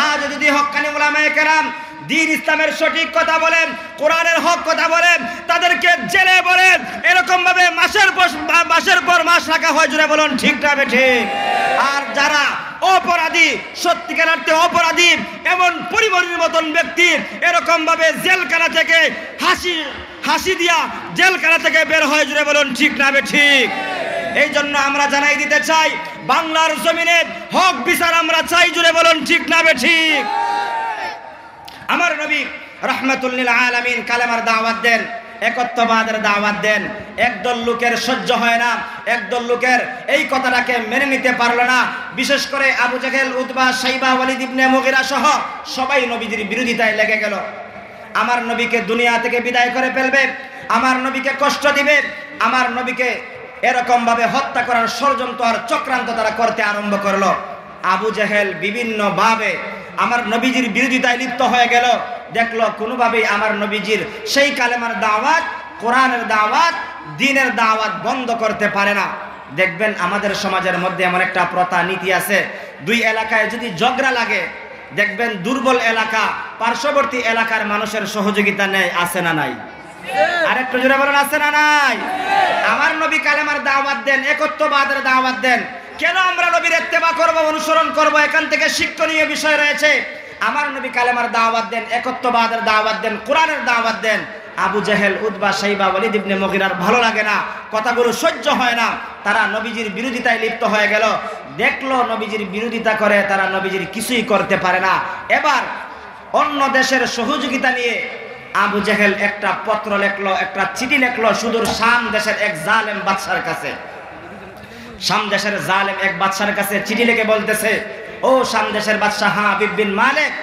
আজ যদি হক্কানি উলামায়ে কেরাম দ্বীন ইসলামের সঠিক কথা বলেন, কোরআনের হক কথা বলেন, তাদেরকে জেলে বলেন, এরকম ভাবে মাসের পর মাস রাখা হয়, জুড়ে বলুন ঠিক না বেঠিক? আর যারা অপরাধী, সত্যিকার অর্থে অপরাধী, এমন পরিবারের মতন ব্যক্তি এরকম ভাবে জেলখানা থেকে হাসি দিয়া জেলখানা থেকে বের হয়, জুড়ে বলুন ঠিক না বেঠিক? এই জন্য আমরা জানাই দিতে চাই, বাংলার জমিনে হক বিচার আমরা চাই, জুড়ে বলুন ঠিক না বেঠিক? আমার নবী রাহমাতুল লিল আলামিন কালেমার দাওয়াত দেন, একত্ববাদের দাওয়াত দেন। একদল লোকের সহ্য হয় না, একদল লোকের এই কথাটাকে মেনে নিতে পারলো না। বিশেষ করে আবু জাহেল, উতবা, শাইবা, ওয়ালিদ ইবনে মুগিরা সহ সবাই নবীজির বিরোধিতায় লেগে গেল। আমার নবীকে দুনিয়া থেকে বিদায় করে ফেলবে, আমার নবীকে কষ্ট দিবে, আমার নবীকে এরকম ভাবে হত্যা করার ষড়যন্ত্র আর চক্রান্ত তারা করতে আরম্ভ করলো। আবু জাহেল বিভিন্ন ভাবে আমার নবীজির বিরোধিতায় লিপ্ত হয়ে গেল। দেখলো কোনোভাবেই আমার নবীজির সেই কালেমার দাওয়াত, কোরআনের দাওয়াত, দ্বীনের দাওয়াত বন্ধ করতে পারে না। দেখবেন আমাদের সমাজের মধ্যে এমন একটা প্রথা নীতি আছে, দুই এলাকায় যদি ঝগড়া লাগে, দেখবেন দুর্বল এলাকা পার্শ্ববর্তী এলাকার মানুষের সহযোগিতা নেয়, আছে না নাই? আরেকটু জোরে বলেন, আছে না নাই? আমার নবী কালেমার দাওয়াত দেন, একত্ববাদের দাওয়াত দেন। কেন আমরা নবীর ইত্তেবা করব, অনুসরণ করব? এখান থেকে শিক্ষণীয় বিষয় রয়েছে। আমার নবী কালেমার দাওয়াত দেন, একত্ববাদের দাওয়াত দেন, কোরআনের দাওয়াত দেন। আবু জাহেল, উতবা, শাইবা, ওয়ালিদ ইবনে মুগিরার ভালো লাগে না, কথাগুলো সহ্য হয় না, তারা নবীজির বিরোধিতায় লিপ্ত হয়ে গেল। দেখলো নবীজির বিরোধিতা করে তারা নবীজির কিছুই করতে পারে না। এবার অন্য দেশের সহযোগিতা নিয়ে আবু জাহেল একটা পত্র লেখলো, একটা চিঠি লেখলো সুদূর শাম দেশের এক জালেম বাদশার কাছে। শাম দেশের জালেম এক বাদশার কাছে চিঠি লিখে বলতেছে, ও শাম দেশের বাদশা হাবিব বিন মালিক,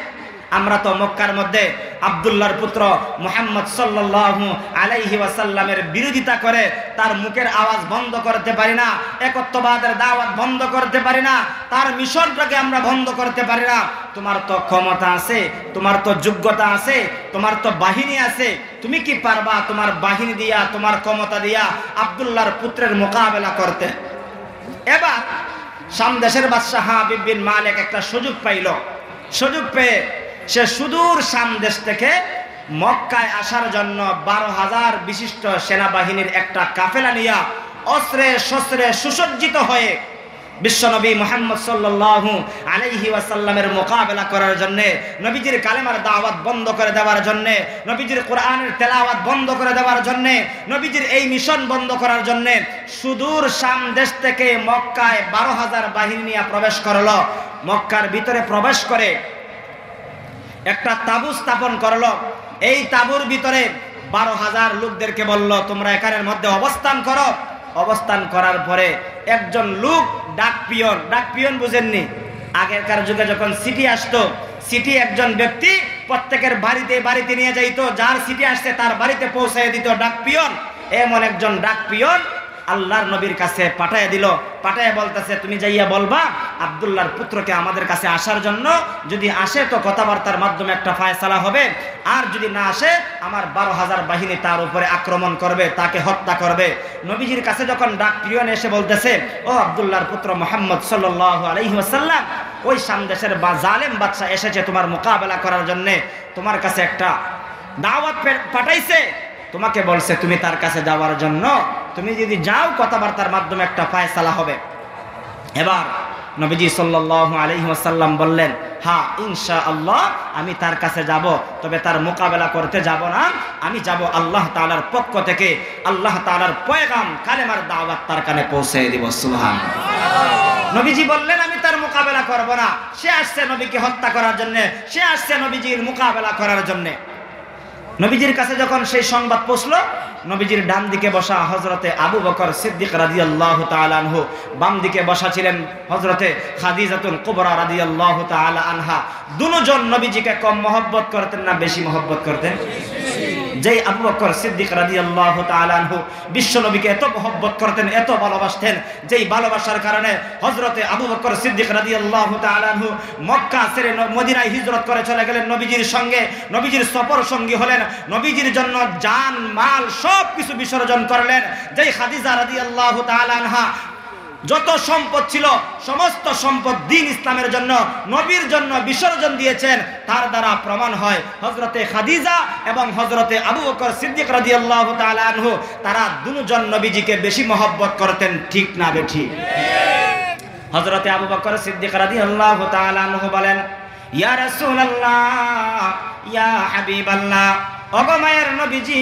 আমরা তো মক্কার মধ্যে আব্দুল্লাহর পুত্র মুহাম্মদ সাল্লাল্লাহু আলাইহি ওয়াসাল্লামের বিরোধিতা করে তার মুখের আওয়াজ বন্ধ করতে পারি না, একত্ববাদের দাওয়াত বন্ধ করতে পারি না, তার মিশনটাকে আমরা বন্ধ করতে পারি না। তোমার তো ক্ষমতা আছে, তোমার তো যোগ্যতা আছে, তোমার তো বাহিনী আছে, তুমি কি পারবা তোমার বাহিনী দিয়া, তোমার ক্ষমতা দিয়া আব্দুল্লাহর পুত্রের মোকাবেলা করতে? এবার শাম দেশের বাদশাহ হাবিব বিন মালিক একটা সুযোগ পাইল। সুযোগ পেয়ে সে সুদূর শাম দেশ থেকে মক্কায় আসার জন্য 12,000 বিশিষ্ট সেনাবাহিনীর একটা কাফেলা নিয়া অস্ত্রে শস্ত্রে সুসজ্জিত হয়ে বিশ্বনবী মুহাম্মদ সাল্লাল্লাহু আলাইহি ওয়াসাল্লামের মোকাবেলা করার জন্য, নবীজির কালেমার দাওয়াত বন্ধ করে দেওয়ার জন্য, নবীজির কোরআনের তেলাওয়াত বন্ধ করে দেওয়ার জন্য, নবীজির এই মিশন বন্ধ করার জন্য সুদূর শাম দেশ থেকে মক্কায় 12,000 বাহিনী নিয়ে প্রবেশ করলো। মক্কার ভিতরে প্রবেশ করে একটা তাঁবু স্থাপন করলো। এই তাঁবুর ভিতরে 12,000 লোকদেরকে বলল, তোমরা এখানের মধ্যে অবস্থান করো। অবস্থান করার পরে একজন লোক ডাক পিয়ন বুঝেননি? আগেরকার যুগে যখন সিটি আসতো, সিটি একজন ব্যক্তি প্রত্যেকের বাড়িতে নিয়ে যাইতো, যার সিটি আসছে তার বাড়িতে পৌঁছে দিত ডাক পিয়ন। এমন একজন ডাক পিয়ন আল্লাহর নবীর কাছে পাঠায় দিল। পাঠায় বলতেছে, তুমি যাইয়া বলবা আব্দুল্লাহর পুত্রকে আমাদের কাছে আসার জন্য, যদি আসে তো কথাবার্তার মাধ্যমে একটা ফায়সালা হবে, আর যদি না আসে আমার 12,000 বাহিনী তার উপরে আক্রমণ করবে, তাকে হত্যা করবে। নবীজির কাছে যখন ডাক পিয়ন এসে বলতেছে, ও আব্দুল্লাহর পুত্র মুহাম্মদ সাল্লাল্লাহু আলাইহি ওয়াসাল্লাম, ওই শাম দেশের জালেম বাদশা এসেছে তোমার মোকাবেলা করার জন্য, তোমার কাছে একটা দাওয়াত পাঠাইছে, তোমাকে বলছে তুমি তার কাছে যাওয়ার জন্য, তুমি যদি যাও কথাবার্তার মাধ্যমে একটা ফায়সালা হবে। এবার নবীজি সাল্লাল্লাহু আলাইহি ওয়াসাল্লাম বললেন, হ্যাঁ ইনশাআল্লাহ আমি তার কাছে যাব, তবে তার মোকাবেলা করতে যাব না, আমি যাব আল্লাহ তাআলার পক্ষ থেকে আল্লাহ তাআলার পয়গাম কালেমার দাওয়াত তার কানে পৌঁছে দিব। সুবহানাল্লাহ। নবীজি বললেন, আমি তার মোকাবেলা করব না। সে আসছে নবীকে হত্যা করার জন্য, সে আসছে নবীজির মোকাবেলা করার জন্য। নবীজির কাছে যখন সেই সংবাদ পৌঁছলো, নবীজির ডান দিকে বসা হযরতে আবু বকর সিদ্দিক রাদিয়াল্লাহু তাআলা আনহু, বাম দিকে বসা ছিলেন হযরতে খাদিজাতুল কুবরা রাদিয়াল্লাহু তাআলা আনহা। দুজন নবীজিকে কম মহব্বত করতেন না বেশি মহব্বত করতেন? যেই আবু বকর সিদ্দিক রাদিয়াল্লাহু তাআলা আনহু বিশ্ব নবীকে এত মহব্বত করতেন, এত ভালোবাসতেন, যেই ভালোবাসার কারণে হযরতে আবু বকর সিদ্দিক রাদিয়াল্লাহু তাআলা আনহু মক্কা ছেড়ে মদিনায় হিজরত করে চলে গেলেন নবীজির সঙ্গে, নবীজির সফর সঙ্গী হলেন, নবীজির জন্য জান মাল সব কিছু বিসর্জন করলেন। যেই খাদিজা রাদিয়াল্লাহু তাআলা আনহা যত সম্পদ ছিল সমস্ত সম্পদ দ্বীন ইসলামের জন্য, নবীর জন্য বিসর্জন দিয়েছেন, তার দ্বারা প্রমাণ হয় হযরতে খাদিজা এবং হযরতে আবু বকর সিদ্দিক রাদিয়াল্লাহু তাআলা আনহু তারা দুজন নবীজিকে বেশি মহব্বত করতেন, ঠিক না বেঠিক? হযরতে আবু বকর সিদ্দিক রাদিয়াল্লাহু তাআলা আনহু বলেন, ইয়া রাসূলুল্লাহ, ইয়া হাবিবাল্লাহ, ওগো মায়ের নবীজি,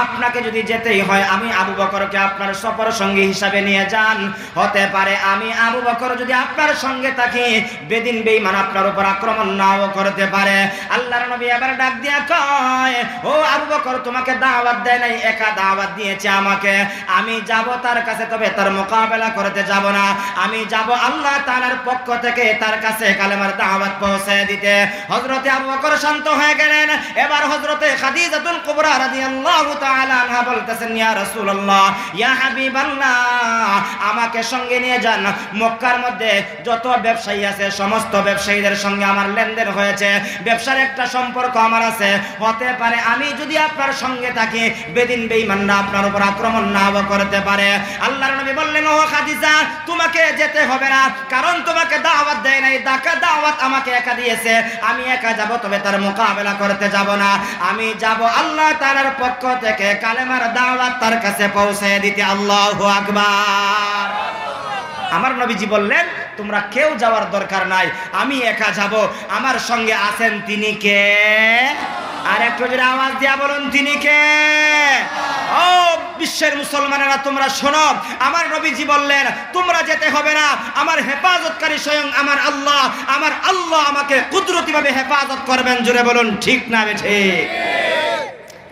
আপনাকে যদি যেতেই হয় আমি আবু বকরকে আপনার সফর সঙ্গী হিসাবে নিয়ে যান। হতে পারে আমি আবু বকর যদি আপনার সঙ্গে থাকি বেদিন বেঈমান আপনার উপর আক্রমণ নাও করতে পারে। আল্লাহর নবী এবার ডাক দিয়া কয়, ও আবু বকর, তোমাকে দাওয়াত দেয় নাই, একা দাওয়াত দিয়েছে আমাকে। আমি যাব তার কাছে, তবে তার মোকাবেলা করতে যাব না, আমি যাব আল্লাহ তাআলার পক্ষ থেকে তার কাছে কালেমার দাওয়াত পৌঁছে দিতে। হযরতে আবু বকর শান্ত হয়ে গেলেন। এবার হযরত খাদিজাতুল কুবরা রাদিয়াল্লাহু তাআলা আনহা বলতেছেন, ইয়া রাসূলুল্লাহ, ইয়া হাবিবাল্লাহ, আমাকে সঙ্গে নিয়ে যান। মক্কার মধ্যে যত ব্যবসায়ী আছে সমস্ত ব্যবসায়ীদের সঙ্গে আমার লেনদেন হয়েছে, ব্যবসার একটা সম্পর্ক আমার আছে। হতে পারে আমি যদি আপনার সঙ্গে থাকি বেদিন বেঈমানরা আপনার উপর আক্রমণ নাও করতে পারে। আল্লাহর নবী বললেন, ও খাদিজা, তোমাকে যেতে হবে না, কারণ তোমাকে দাওয়াত দেয় নাই, দাওয়াত আমাকে একা দিয়েছে। আমি একা যাব, তবে তার মোকাবেলা করতে যাব না, আমি যাব আল্লাহ তাআলার পক্ষ থেকে কালেমার দাওয়াত তার কাছে পৌঁছে দিতে। আল্লাহু আকবার। আমার নবীজি বললেন, তোমরা কেউ যাওয়ার দরকার নাই, আমি একা যাব। আমার সঙ্গে আছেন তিনি কে? আর একটু যদি আওয়াজ দিয়া বলুন, তিনি কে? ও বিশ্বের মুসলমানেরা, তোমরা শোনো, আমার নবীজি বললেন তোমরা যেতে হবে না, আমার হেফাজতকারী স্বয়ং আমার আল্লাহ, আমার আল্লাহ আমাকে কুদরতিভাবে হেফাজত করবেন। জোরে বলুন, ঠিক না ঠিক?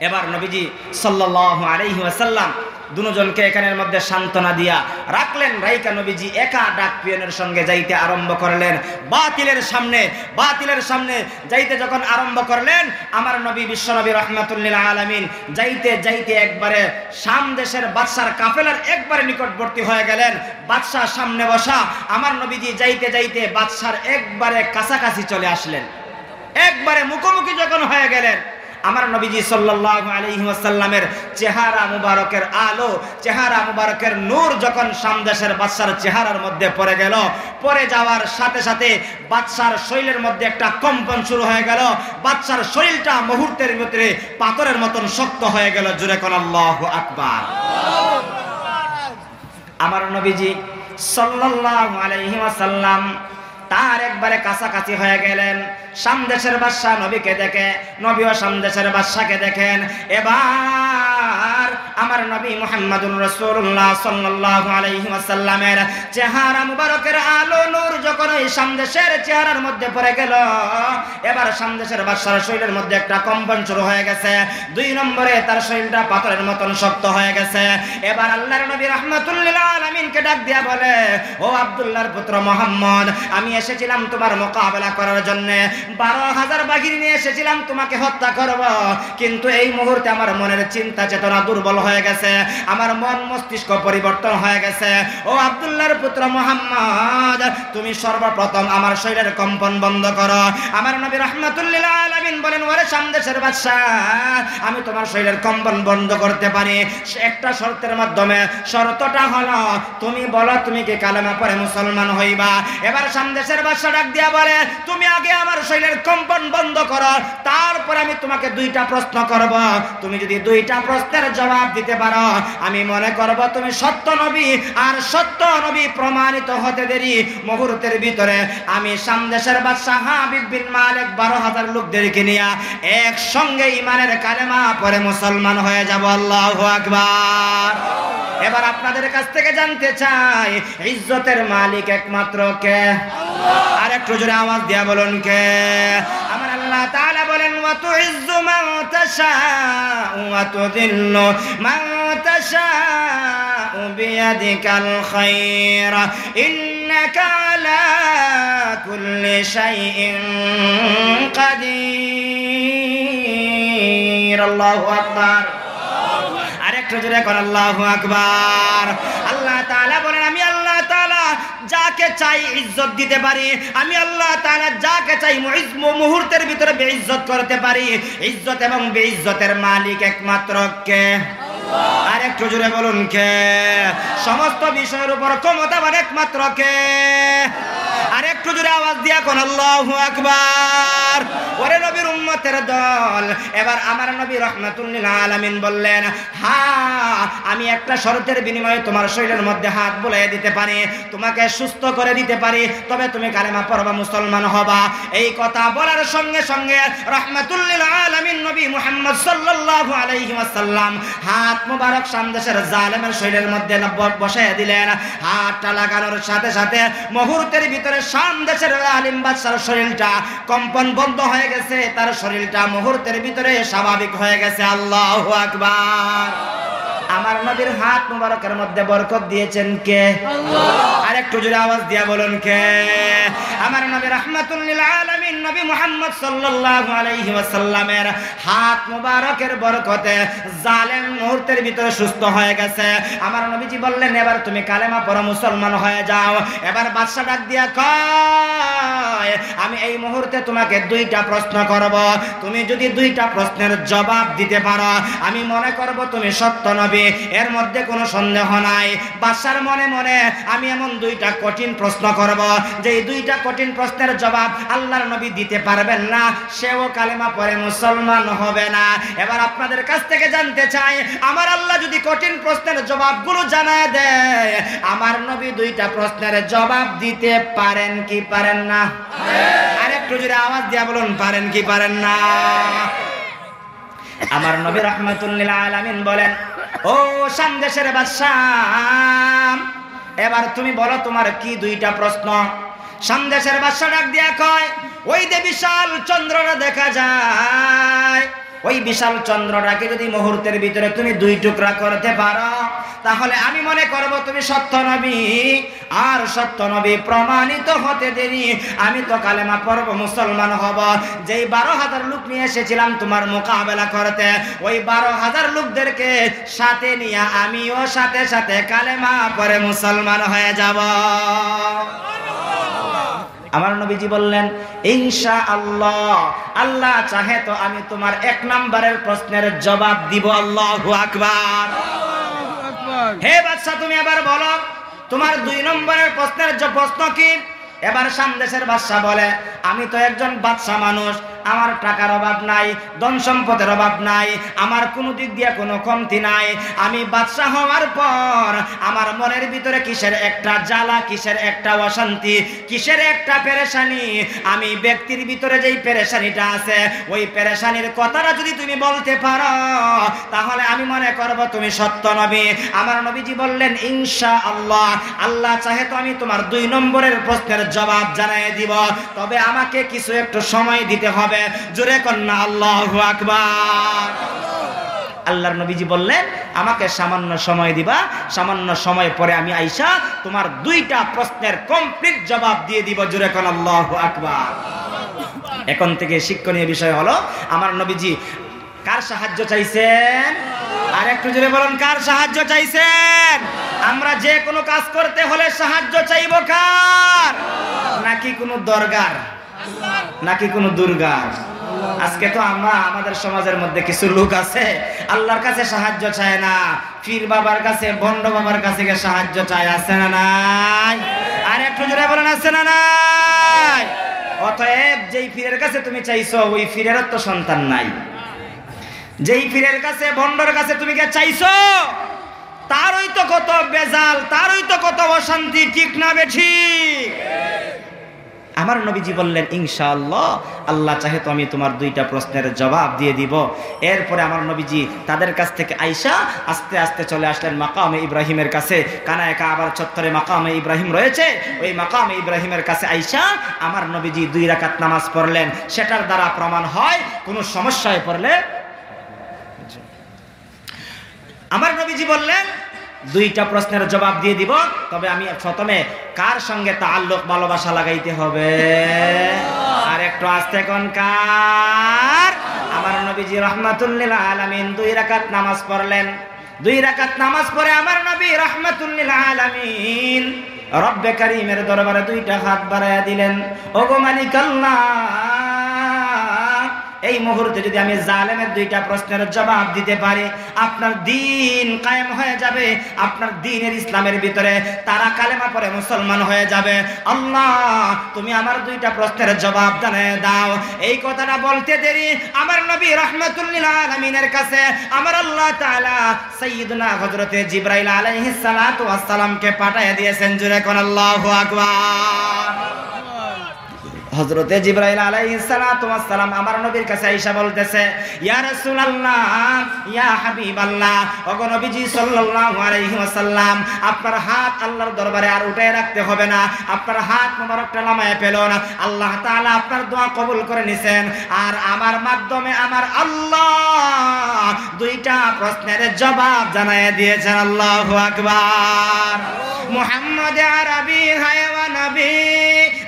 এবার নবীজি সাল্লাল্লাহু আলাইহি ওয়াসাল্লাম দুজনকে এখানের মধ্যে সান্ত্বনা দিয়া রাখলেন। রাইকা নবীজি একা ডাক পিয়নের সঙ্গে যাইতে আরম্ভ করলেন বাতিলের সামনে যাইতে যখন আরম্ভ করলেন, আমার নবী বিশ্বনবী রাহমাতুল লিল আলামিন যাইতে একবারে শাম দেশের বাদশার কাফেলার একবারে নিকটবর্তী হয়ে গেলেন। বাদশাহ সামনে বসা, আমার নবীজি যাইতে বাদশার একবারে কাছাকাছি চলে আসলেন। একবারে মুখোমুখি যখন হয়ে গেলেন, আমার নবীজি সাল্লাল্লাহু আলাইহি ওয়াসাল্লামের চেহারা মুবারকের আলো, চেহারা মুবারকের নূর যখন শাম দেশের বাদশার চেহারার মধ্যে পড়ে গেল, পড়ে যাওয়ার সাথে সাথে বাদশার শরীরের মধ্যে একটা কম্পন শুরু হয়ে গেল। বাদশার শরীরটা মুহূর্তের ভিতরে পাথরের মতন শক্ত হয়ে গেল। জোরে কোন আল্লাহু আকবার। আমার নবীজি সাল্লাল্লাহু আলাইহি ওয়াসাল্লাম তার একবারে কাছাকাছি হয়ে গেলেন। শাম দেশের বাদশা নবীকে দেখে, নবীও শাম দেশের বাদশাকে দেখেন। এবার আমার নবী মুহাম্মদুর রাসূলুল্লাহ সাল্লাল্লাহু আলাইহি ওয়াসাল্লামের চেহারা মুবারকের আলো নূর যখন ওই শাম দেশের চেহারার মধ্যে পড়ে গেল, এবার শাম দেশের বাদশার শরীরের মধ্যে একটা কম্পন শুরু হয়ে গেছে। 2 নম্বরে তার শরীরটা পাথরের মতন শক্ত হয়ে গেছে। এবার আল্লাহর নবী রাহমাতুল লিল আলামিনকে ডাক দিয়া বলে, ও আব্দুল্লাহর পুত্র মুহাম্মদ, আমি এসেছিলাম তোমার মোকাবেলা করার জন্য। 12,000 বাহিনী নিয়ে এসেছিলাম তোমাকে হত্যা করব, কিন্তু এই মুহূর্তে আমার মনের চিন্তা চেতনা দুর্বল হয়ে গেছে, আমার মন মস্তিষ্ক পরিবর্তন হয়ে গেছে। ও আব্দুল্লাহর পুত্র মুহাম্মদ, তুমি সর্বপ্রথম আমার শরীরের কম্পন বন্ধ করো। আমার নবী রাহমাতুল লিল আলামিন বলেন, ওরে শাম দেশের বাদশা, আমি তোমার শরীরের কম্পন বন্ধ করতে পারি একটা শর্তের মাধ্যমে। শর্তটা হলো তুমি বলো তুমি কি কালেমা পড়ে মুসলমান হইবা। এবার শাম দেশের বাদশা ডাক দিয়া বলে, তুমি আগে আমার শরীরের কম্পন বন্ধ করো, তারপর আমি তোমাকে 2টা প্রশ্ন করব। তুমি যদি 2টা প্রশ্নের জবাব দিতে পারো, আমি মনে করব তুমি সত্য নবী। আর সত্য নবী প্রমাণিত হতে দেরি, মুহূর্তের ভিতরে আমি শাম দেশের বাদশা হাবিব বিন মালিক 12,000 লোকদেরকে নিয়ে একসঙ্গে ঈমানের কালেমা পড়ে মুসলমান হয়ে যাব। আল্লাহু আকবার। এবার আপনাদের কাছ থেকে জানতে চাই, ইজ্জতের মালিক একমাত্র কে? আর একটু জোরে আওয়াজ দিয়া বলুন কে? আমার আল্লাহ তাআলা বলেন, ওয়া তুইজ্জু মান তাশাউ ওয়া তুযিল্লু মান তাশাউ বিয়াদিকাল খায়র ইন্নাকা আলা কুল্লি শাইইন কাদির। আল্লাহু আকবার। আরেকটু জোরে কর আল্লাহু আকবার। আল্লাহ তাআলা বলেন, আমি আল্লাহ তাআলা যাকে চাই ইজ্জত দিতে পারি, আমি আল্লাহ তাআলা যাকে চাই মুহূর্তের ভিতরে বেইজ্জত করতে পারি। ইজ্জত এবং বেইজ্জতের মালিক একমাত্র কে? আর একটু জোরে বলুন কে? সমস্ত বিষয়ের উপর ক্ষমতাবান একমাত্র কে? আর একটু জোরে আওয়াজ দিয়া কোন আল্লাহু আকবার। ওরে নবীর উম্মতের দল, এবার আমার নবী রাহমাতুল লিল আলামিন বললেন, হ্যাঁ আমি একটা শর্তের বিনিময়ে তোমার শরীরের মধ্যে হাত বুলিয়ে দিতে পারি, তোমাকে সুস্থ করে দিতে পারি, তবে তুমি কালেমা পড়বা, মুসলমান হবা। এই কথা বলার সঙ্গে সঙ্গে রাহমাতুল লিল আলামিন নবী মুহাম্মদ সাল্লাল্লাহু আলাইহি ওয়াসাল্লাম হাত মুবারক শাম দেশের জালেমের শরীরের মধ্যে বসায় দিলেন। হাতটা লাগানোর সাথে সাথে মুহূর্তের ভিতরে শাম দেশের আলিম বাদশার শরীরটা কম্পন বন্ধ হয়ে গেছে, তার শরীরটা মুহূর্তের ভিতরে স্বাভাবিক হয়ে গেছে। আল্লাহু আকবার। আমার নবীর হাত মুবারকের মধ্যে বরকত দিয়েছেন কে? আল্লাহ। আর একটু জোরে আওয়াজ দিয়া বলুন কে? আমার নবী রাহমাতুল লিল আলামিন নবী মুহাম্মদ সাল্লাল্লাহু আলাইহি ওয়াসাল্লামের হাত মুবারকের বরকতে জালেম মুহূর্তের ভিতরে সুস্থ হয়ে গেছে। আমার নবীজি বললেন, এবার তুমি কালেমা পড়ো, মুসলমান হয়ে যাও। এবার বাদশা ডাক দিয়া কয়, আমি এই মুহূর্তে তোমাকে 2টা প্রশ্ন করব, তুমি যদি 2টা প্রশ্নের জবাব দিতে পারো, আমি মনে করব তুমি সত্য নবী, এর মধ্যে কোনো সন্দেহ নাই। বাদশার মনে মনে আমি এমন 2টা কঠিন প্রশ্ন করব, যে 2টা কঠিন প্রশ্নের জবাব আল্লাহর নবী দিতে পারবেন না, সেও কালেমা পড়ে মুসলমান হবে না। এবার আপনাদের কাছ থেকে জানতে চাই, আমার আল্লাহ যদি কঠিন প্রশ্নের জবাবগুলো জানায় দেয়, আমার নবী 2টা প্রশ্নের জবাব দিতে পারেন কি পারেন না? আর একটু জোরে আওয়াজ দিয়া বলুন, পারেন কি পারেন না? আমার নবী রাহমাতুল লিল আলামিন বলেন, ও শাম দেশের বাদশা, এবার তুমি বলো তোমার কি 2টা প্রশ্ন? শাম দেশের বাদশা ডাক দিয়া কয়, ওই যে বিশাল চন্দ্রটা দেখা যায়, ওই বিশাল চন্দ্রটাকে যদি মুহূর্তের ভিতরে তুমি 2 টুকরা করতে পারো, তাহলে আমি মনে করব তুমি সত্য নবী। আর সত্য নবী প্রমাণিত হতে দেরি আমি তো কালেমা পড়ব, মুসলমান হব। যেই 12,000 লোক নিয়ে এসেছিলাম তোমার মোকাবেলা করতে, ওই 12,000 লোকদেরকে সাথে নিয়ে আমিও সাথে সাথে কালেমা পড়ে মুসলমান হয়ে যাব। আমার নবীজি বললেন ইনশাআল্লাহ, আল্লাহ চাহে তো আমি তোমার 1 নম্বরের প্রশ্নের জবাব দিব। আল্লাহু আকবার। হে বাদশা, তুমি এবার বলো তোমার 2 নম্বরের প্রশ্নের প্রশ্ন কি? এবার সামদেশের বাদশা বলে আমি তো একজন বাদশা মানুষ, আমার টাকার অভাব নাই, ধন সম্পদের অভাব নাই, আমার কোনো দিক দিয়ে কোনো কমতি নাই। আমি বাদশা হওয়ার পর আমার মনের ভিতরে কিসের একটা জ্বালা, কিসের একটা অশান্তি, কিসের একটা পেরেশানি। আমি ব্যক্তির ভিতরে যেই পেরেশানিটা আছে, ওই পেরেশানির কথাটা যদি তুমি বলতে পারো তাহলে আমি মনে করব তুমি সত্য নবী। আমার নবীজি বললেন ইনশাআল্লাহ, আল্লাহ চাহে তো আমি তোমার 2 নম্বরের প্রশ্নের জবাব জানাই দিব, তবে আমাকে কিছু একটু সময় দিতে হবে। জোরে কন্যা আল্লাহু আকবার। আল্লাহর নবীজি বললেন আমাকে সামান্য সময় দিবা, সামান্য সময় পরে আমি আইসা তোমার 2টা প্রশ্নের কমপ্লিট জবাব দিয়ে দিব। জোরে কন্যা আল্লাহু আকবার। এখন থেকে শিক্ষণীয় বিষয় হলো আমার নবীজি কার সাহায্য চাইছেন? আর একটু জোরে বলুন, কার সাহায্য চাইছেন? আমরা যে কোনো কাজ করতে হলে সাহায্য চাইব কার? নাকি কোনো দরগার, নাকি কোনো দুর্গার? আজকে তো আমরা আমাদের সমাজের মধ্যে কিছু লোক আছে আল্লাহর কাছে সাহায্য চায় না, পীর বাবার কাছে, ভণ্ড বাবার কাছে সাহায্য চায়। আছে না নাই? আর একটু জোরে বলেন আছে না নাই? অতএব যেই পীরের কাছে তুমি চাইছো ওই পীরের তো সন্তান নাই। যেই পীরের কাছে, ভণ্ডর কাছে তুমি কে চাইছো তারই তো কত বেজাল, তারই তো কত অশান্তি। ঠিক না বেঠিক? আমার নবীজি বললেন ইনশাআল্লাহ, আল্লাহ চাহে তো আমি তোমার 2টা প্রশ্নের জবাব দিয়ে দিব। এরপরে আমার নবীজি তাদের কাছ থেকে আইসা আস্তে আস্তে চলে আসলেন মাকামে ইব্রাহিমের কাছে। কানায় কাবার চত্বরে মাকামে ইব্রাহিম রয়েছে, ওই মাকামে ইব্রাহিমের কাছে আইসা আমার নবীজি 2 রাকাত নামাজ পড়লেন। সেটার দ্বারা প্রমাণ হয় কোনো সমস্যায় পড়লে আমার নবীজি বললেন 2টা প্রশ্নের জবাব দিয়ে দিব, তবে আমি প্রথমে কার সঙ্গে তাআল্লুক, ভালোবাসা লাগাইতে হবে। আর একটু আস্তে কোন কার? আমার নবীজি রাহমাতুল লিল আলামিন 2 রাকাত নামাজ পড়লেন। 2 রাকাত নামাজ পড়ে আমার নবী রাহমাতুল লিল আলামিন রব্বে কারীমের দরবারে 2টা হাত বাড়ায়া দিলেন। ওগো মালিক আল্লাহ, এই মুহূর্তে যদি আমি জালেমের 2টা প্রশ্নের জবাব দিতে পারি, আপনার দ্বীন কায়েম হয়ে যাবে, আপনার দ্বীনের ইসলামের ভিতরে তারা কালেমা পড়ে মুসলমান হয়ে যাবে। আল্লাহ, তুমি আমার 2টা প্রশ্নের জবাব জানিয়ে দাও। এই কথাটা বলতে দেরি আমার নবী রাহমাতুল লিল আলামিনের কাছে আমার আল্লাহ তাআলা সাইয়্যিদুনা হযরতে জিবরাইল আলাইহিস সালাতু ওয়াস সালামকে পাঠিয়ে দিয়েছেন। জোরে কোন আল্লাহু আকবার। হযরতে জিবরাইল আলাইহিস সালাতু ওয়াস সালাম আমার নবীর কাছে আয়েশা বলতেছে ইয়া রাসূলুল্লাহ, ইয়া হাবিবাল্লাহ, ওগো নবীজি সাল্লাল্লাহু আলাইহি ওয়াসাল্লাম, আপনার হাত আল্লাহর দরবারে আর উঠায় রাখতে হবে না, আপনার হাত মোবারকটা নামায়ে ফেলুন। আল্লাহ তাআলা আপনার দোয়া কবুল করে নিছেন, আর আমার মাধ্যমে আমার আল্লাহ 2টা প্রশ্নের জবাব জানায় দিয়েছেন। আল্লাহু আকবার। মুহাম্মদ আরবি হায়ওয়া নবী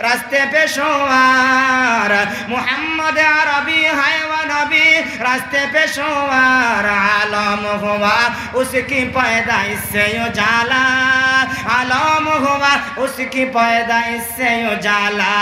রাস্তে পেশোয়ার, মুহাম্মদ আরবি হায়ওয়া নবী রাস্তে পেশোয়ার, আলম হুয়া उसकी पैदाइश से उजाला, आलम हुआ उसकी पैदाइश से उजाला,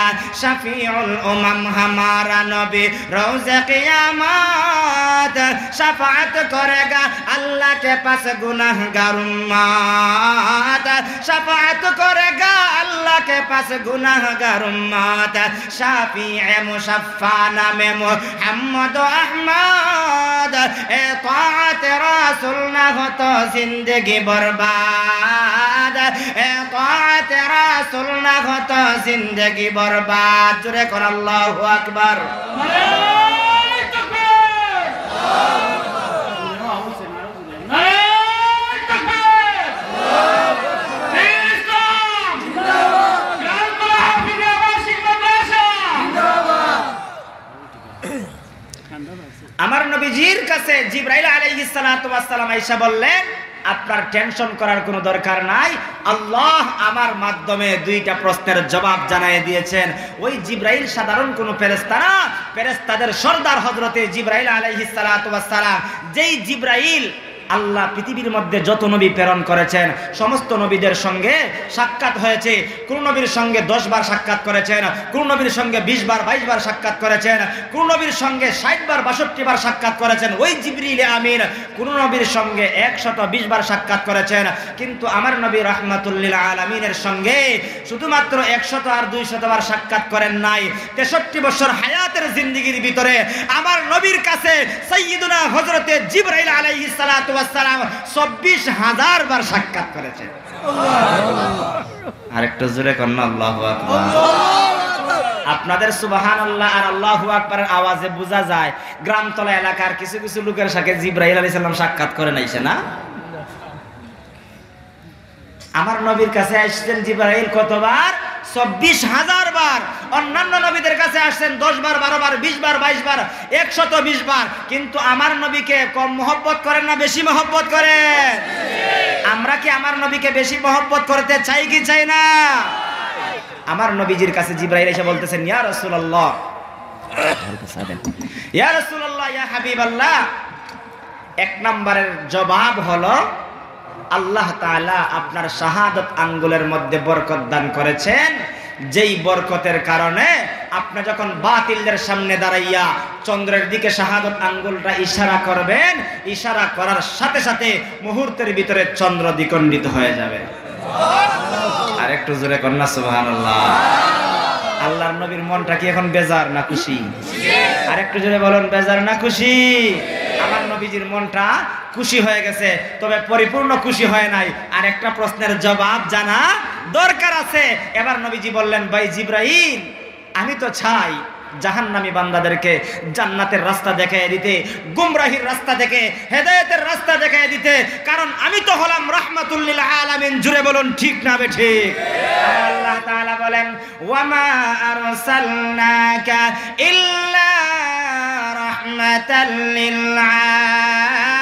शफीउल उमम हमारा नबी रोज़े क़यामत शफाअत करेगा अल्लाह के पास गुनाहगार उम्मत, शफाअत करेगा अल्लाह के पास गुनाहगार उम्मत, शाफीए मुशफ़्फ़ा नामे मुहम्मद अहमद, इताअत रसूल ना हो तो जिंदगी बर्बाद, इताअत रसूल ना हो तो जिंदगी बर्बाद। जोरे कर अल्लाहु अकबर। আমার নবীজির কাছে জিবরাইল আলাইহিস সালাতু ওয়াস সালাম আয়েশা বললেন আপনার টেনশন করার কোনো দরকার নাই। আল্লাহ আমার মাধ্যমে দুইটা প্রশ্নের জবাব জানিয়ে দিয়েছেন। ওই জিবরাইল সাধারণ কোনো ফেরেশতা না, ফেরেশতাদের সর্দার হযরতে জিবরাইল আলাইহিস সালাতু ওয়াস সালাম। যেই জিবরাইল আল্লাহ পৃথিবীর মধ্যে যত নবী প্রেরণ করেছেন সমস্ত নবীদের সঙ্গে সাক্ষাৎ হয়েছে। কোন নবীর সঙ্গে 10 বার সাক্ষাৎ করেছেন, কোন নবীর সঙ্গে 20 বার 22 বার সাক্ষাৎ করেছেন, কোন নবীর সঙ্গে 60 বার 62 বার সাক্ষাৎ করেছেন। ওই জিবরিল আমিন কোন নবীর সঙ্গে 120 বার সাক্ষাৎ করেছেন। কিন্তু আমার নবী রাহমাতুল লিল আলামিনের সঙ্গে শুধুমাত্র 100 আর 200 বার সাক্ষাৎ করেন নাই। 63 বছর হায়াতের জিন্দেগির ভিতরে আমার নবীর কাছে সাইয়্যিদুনা হযরতে জিবরাইল আলাইহিস সালাতু ওয়াস সালাম 24,000 বার সাক্ষাৎ করেছেন। আরেকটু জোরে করুন আল্লাহু আকবার। আপনাদের সুবহানাল্লাহ আর আল্লাহু আকবারের আওয়াজে বোঝা যায় গ্রামতলা এলাকার কিছু কিছু লোকের সাথে জিবরাইল আলাইহিস সালাম সাক্ষাৎ করেন আইছে না। আমার নবীর কাছে আসছেন জিবরাইল কতবার? 24,000 বার। অন্যান্য নবীদের কাছে আসছেন 10 বার 12 বার 20 বার 22 বার 120 বার। কিন্তু আমার নবীকে কম মহব্বত করেন না বেশি মহব্বত করেন? আমরা কি আমার নবীকে বেশি মহব্বত করতে চাই কি চাই না? আমার নবীজির কাছে জিবরাইল এসে বলতেছেন, ইয়া রাসূলুল্লাহ, ইয়া রাসূলুল্লাহ, ইয়া হাবিবাল্লাহ। এক নম্বরের জবাব হলো আল্লাহ তাআলা আপনার শাহাদাত আঙ্গুলের মধ্যে বরকত দান করেছেন, যেই বরকতের কারণে আপনি যখন বাতিলদের সামনে দাঁড়াইয়া চন্দ্রের দিকে শাহাদাত আঙ্গুলটা ইশারা করবেন, ইশারা করার সাথে সাথে মুহূর্তের ভিতরে চন্দ্র দ্বিখণ্ডিত হয়ে যাবে। আর একটু জোরে কন্যা সুবহানাল্লাহ। আল্লাহর নবীর মনটা কি এখন বেজার না খুশি? আর একটু জোরে বলুন, বেজার না খুশি? আমার নবীজির মনটা খুশি হয়ে গেছে, তবে পরিপূর্ণ খুশি হয় নাই। আর একটা প্রশ্নের জবাব জানা দরকার আছে। এবার নবীজি বললেন, ভাই জিবরাইল, আমি তো চাই জাহান্নামী বান্দাদেরকে জান্নাতের রাস্তা দেখায় দিতে, গুমরাহির রাস্তা থেকে হেদায়েতের রাস্তা দেখায় দিতে, কারণ আমি তো হলাম রাহমাতুল লিল আলামিন। জুড়ে বলুন ঠিক না বেঠিক? আল্লাহ তাআলা বলেন, ওয়ামা আরসালনাকা ইল্লা রাহমাতাল লিল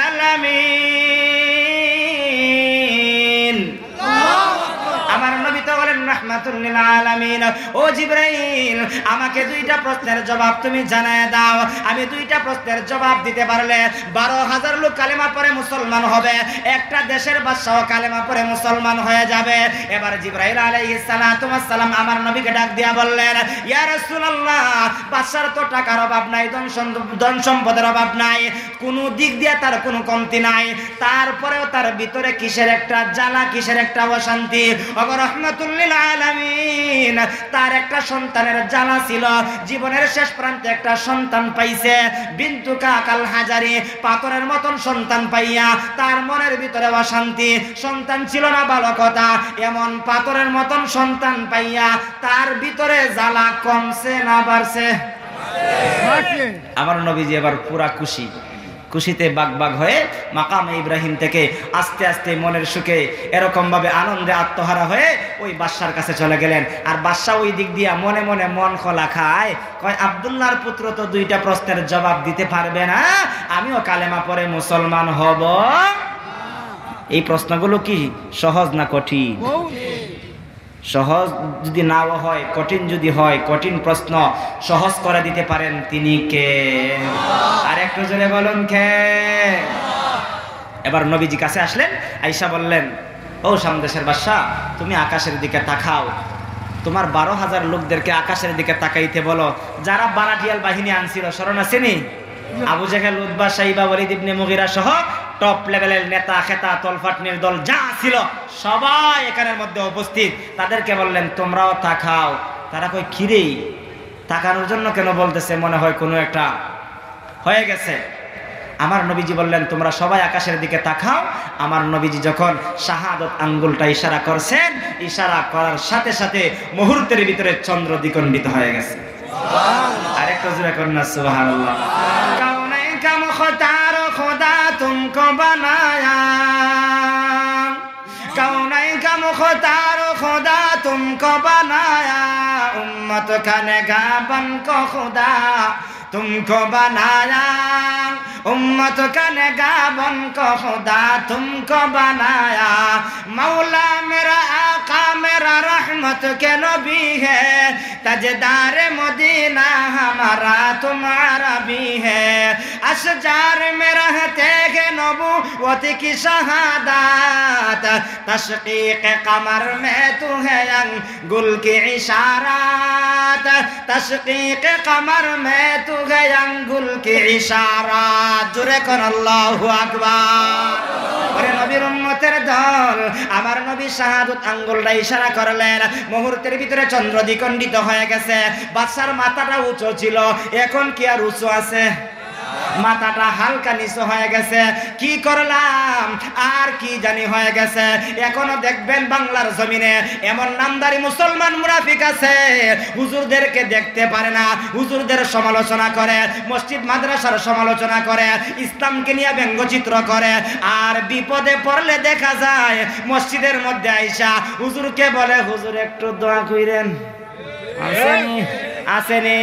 আলামিন। আমার নবী তো বলেন রাহমাতুল লিল আলামিন। ও জিবরাইল, আমাকে দুইটা প্রশ্নের জবাব তুমি জানায় দাও। আমি দুইটা প্রশ্নের জবাব দিতে পারলে 12,000 লোক কালেমা পড়ে মুসলমান হবে, একটা দেশের বাদশাহ কালেমা পড়ে মুসলমান হয়ে যাবে। এবার জিবরাইল আলাইহিস সালাতু ওয়াস সালাম আমার নবীকে ডাক দিয়া বললেন, ইয়া রাসূলুল্লাহ, বাদশার তো টাকার অভাব নাই, ধন সম্পদের অভাব নাই, কোনো দিক দিয়ে তার কোনো কমতি নাই, তারপরেও তার ভিতরে কিসের একটা জ্বালা, কিসের একটা অশান্তি। রাহমাতুল লিল আলামিন, তার একটা সন্তানের জ্বালা ছিল। জীবনের শেষ প্রান্তে একটা সন্তান পাইছে, বিনতু কাকাল হাজারি, পাথরের মতন সন্তান পাইয়া তার মনের ভিতরে অশান্তি। সন্তান ছিল না ভালো কথা, এমন পাথরের মতন সন্তান পাইয়া তার ভিতরে জ্বালা কমছে না বাড়ছে? আমার নবীজি এবার পুরা খুশি, খুশিতে বাগবাগ হয়ে মাকামে ইব্রাহিম থেকে আস্তে আস্তে মনের সুখে এরকম ভাবে আনন্দে আত্মহারা হয়ে ওই বাদশার কাছে চলে গেলেন। আর বাদশা ওই দিক দিয়া মনে মনে মন খোলা খায়, কয় আব্দুল্লাহর পুত্র তো দুইটা প্রশ্নের জবাব দিতে পারবে না, আমিও কালেমা পড়ে মুসলমান হব। এই প্রশ্নগুলো কি সহজ না কঠিন? সহজ যদি নাও হয়, কঠিন যদি হয়, কঠিন প্রশ্ন সহজ করে দিতে পারেন তিনি কে? আর একটু জোরে বলুন কে? এবার নবীজি কাছে আসলেন, আয়েশা বললেন, ও সামদেশের বাদশা, তুমি আকাশের দিকে তাকাও, তোমার 12,000 লোকদেরকে আকাশের দিকে তাকাইতে বলো, যারা বানাটিয়াল বাহিনী আনছিল, স্মরণ আছেনি? আবু জেহেল, উতবা, শাইবা, ওয়ালিদ ইবনে মুগিরা সহ টপ লেভেলের নেতা খেতা তলফাট নির্দল যা ছিল সবাই এখানের মধ্যে উপস্থিত। তাদেরকে বললেন, তোমরাও তাকাও। তারা কই, কিরে তাকানোর জন্য কেন বলতেছে, মনে হয় কোনো একটা হয়ে গেছে। আমার নবীজি বললেন, তোমরা সবাই আকাশের দিকে তাকাও। আমার নবীজি যখন শাহাদাত আঙ্গুলটা ইশারা করছেন, ইশারা করার সাথে সাথে মুহূর্তের ভিতরে চন্দ্র দ্বিখণ্ডিত হয়ে গেছে। আরেকটু জোরে করুন না সুবহানাল্লাহ। কাউনাই কাম খতার খোদা তুমকো বানায়া, কাউনাই কাম খতার খোদা তুমকো বানায়া, উম্মত খানে গাবন কো খোদা तुमको बनाया, उम्मत का निगाबन को खुदा तुमको बनाया, मौला मेरा आका मेरा रहमत के नबी है, तजदार मदीना हमारा तुम्हारा भी है, अशजार में रहते हैं नबूवत की शहादत, तशकीक कमर में तू है अंगुल की इशारात, तशकीक कमर में तू है अंगुल की इशारात। जुरे कर अल्लाहु আকবার। ওরে নবীর উম্মতের দল, আমার নবী শাহাদাত আঙ্গুলটা ইশারা করলেন, মুহূর্তের ভিতরে চন্দ্র দ্বিখণ্ডিত হয়ে গেছে। বাদশার মাথাটা উঁচু ছিল, এখন কি আর উঁচু আছে? মাথাটা হালকা নিচু হয়ে গেছে। কি করলাম আর কি জানি হয়ে গেছে। এখনো দেখবেন বাংলার জমিনে এমন নামদারি মুসলমান মুনাফিক আছে, হুজুরদেরকে দেখতে পারে না, হুজুরদের সমালোচনা করে, মসজিদ মাদ্রাসার সমালোচনা করে, ইসলামকে নিয়ে ব্যঙ্গচিত্র করে, আর বিপদে পড়লে দেখা যায় মসজিদের মধ্যে আইসা হুজুরকে বলে, হুজুর একটু দোয়া কইরেন। আসেনি আসেনি,